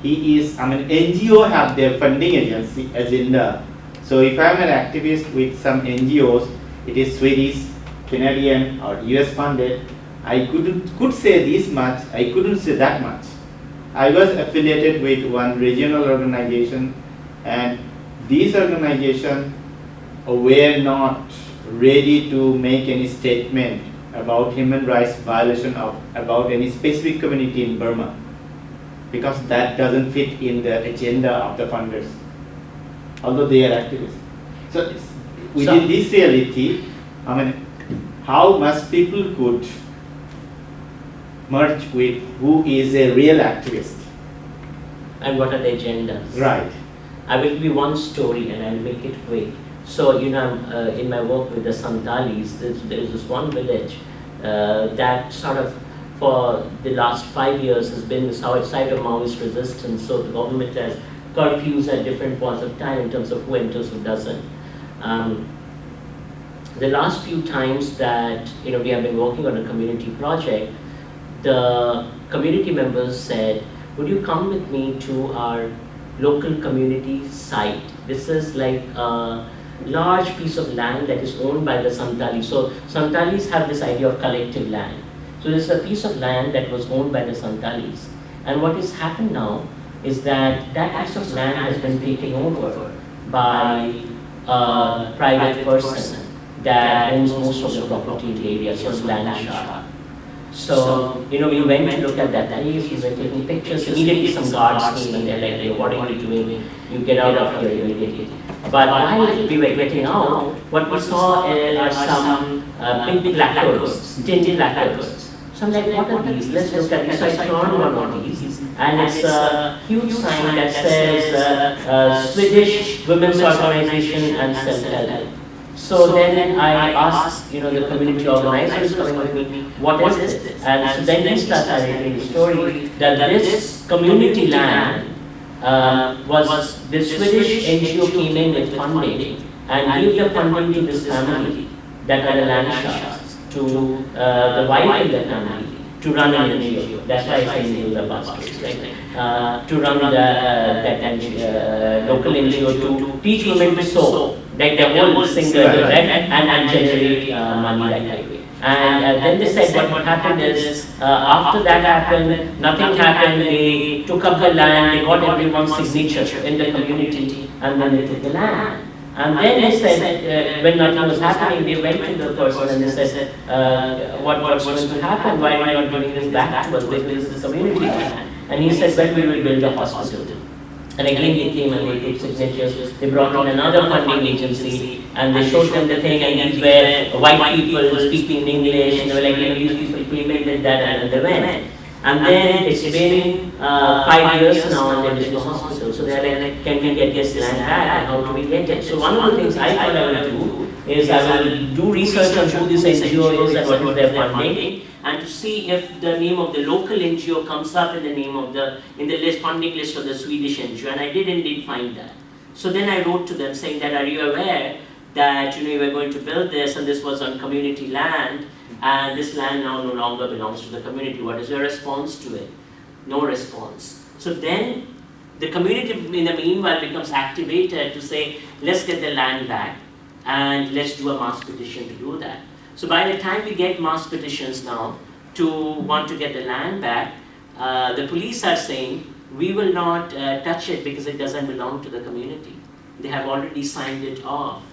he is, I mean, NGO have their funding agency agenda. So if I'm an activist with some NGOs, it is Swedish, Canadian or US funded, I could say this much, I couldn't say that much. I was affiliated with one regional organization, and these organizations were not ready to make any statement about human rights violation about any specific community in Burma, because that doesn't fit in the agenda of the funders, although they are activists. So within this reality, I mean, how much people could merge with who is a real activist? And what are the agendas? Right. I will give you one story and I'll make it quick. So, you know, in my work with the Santalis, there is this one village that sort of, for the last 5 years, has been the site of Maoist resistance. So the government has curfews at different points of time in terms of who enters, who doesn't. The last few times that, you know, we have been working on a community project, the community members said, would you come with me to our local community site? This is like a large piece of land that is owned by the Santalis. So Santalis have this idea of collective land. So this is a piece of land that was owned by the Santalis. And what has happened now is that that piece of land has been taken over by a private person that owns most of the property in the area, so it's land shark. So, you know, we went to look at that place, we were taking pictures, immediately some guards came and they're like, hey, what are you doing? You get out of here immediately. But while we were getting out, what we saw are some big placards, tinted placards. So I'm like, what are these? Let's look at these. So I turned one of these, and it's a huge sign that says Swedish Women's Organization and Self-Help. So then I asked, you know, the community organizers coming with me, what is this? And so then he started narrating the story that this community land was the Swedish NGO came in with funding and gave the funding to this family that had a land sharks, to the wife of the family, to run an NGO. That's why I say the bastards, right? To run that NGO, local NGO to teach women to sew. Like the whole single direct and generate money that way. And then they said what happened is, after that happened, nothing happened, they took up the land, they got everyone's signature in the community, and then they took the land. And then they said, when nothing was happening, they went to the person and they said, what's going to happen, why are you not giving this back to us, this is community land? And he said, well, we will build a hospital. And again they came and they took signatures, they brought in another funding agency and they showed them the thing, and these were white people speaking English, and they were like, you know, these people came and did that, and they went. And then it's been 5 years now and there is no hospital. So they're like, can we get this land back and how do we get it? So one of the things I thought I will do is I will do research on who this NGO is and what is their funding, and to see if the name of the local NGO comes up in the name of in the list, funding list of the Swedish NGO, and I did indeed find that. So then I wrote to them saying that, are you aware that, you know, you were going to build this and this was on community land, and this land now no longer belongs to the community. What is your response to it? No response. So then the community in the meanwhile becomes activated to say, let's get the land back and let's do a mass petition to do that. So by the time we get mass petitions now to want to get the land back, the police are saying, we will not touch it because it doesn't belong to the community. They have already signed it off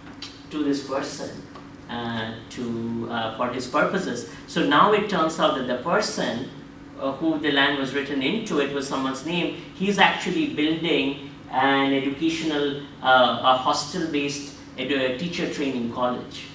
to this person. for his purposes. So now it turns out that the person who the land was written into, it was someone's name, he's actually building an educational, a hostel-based teacher training college.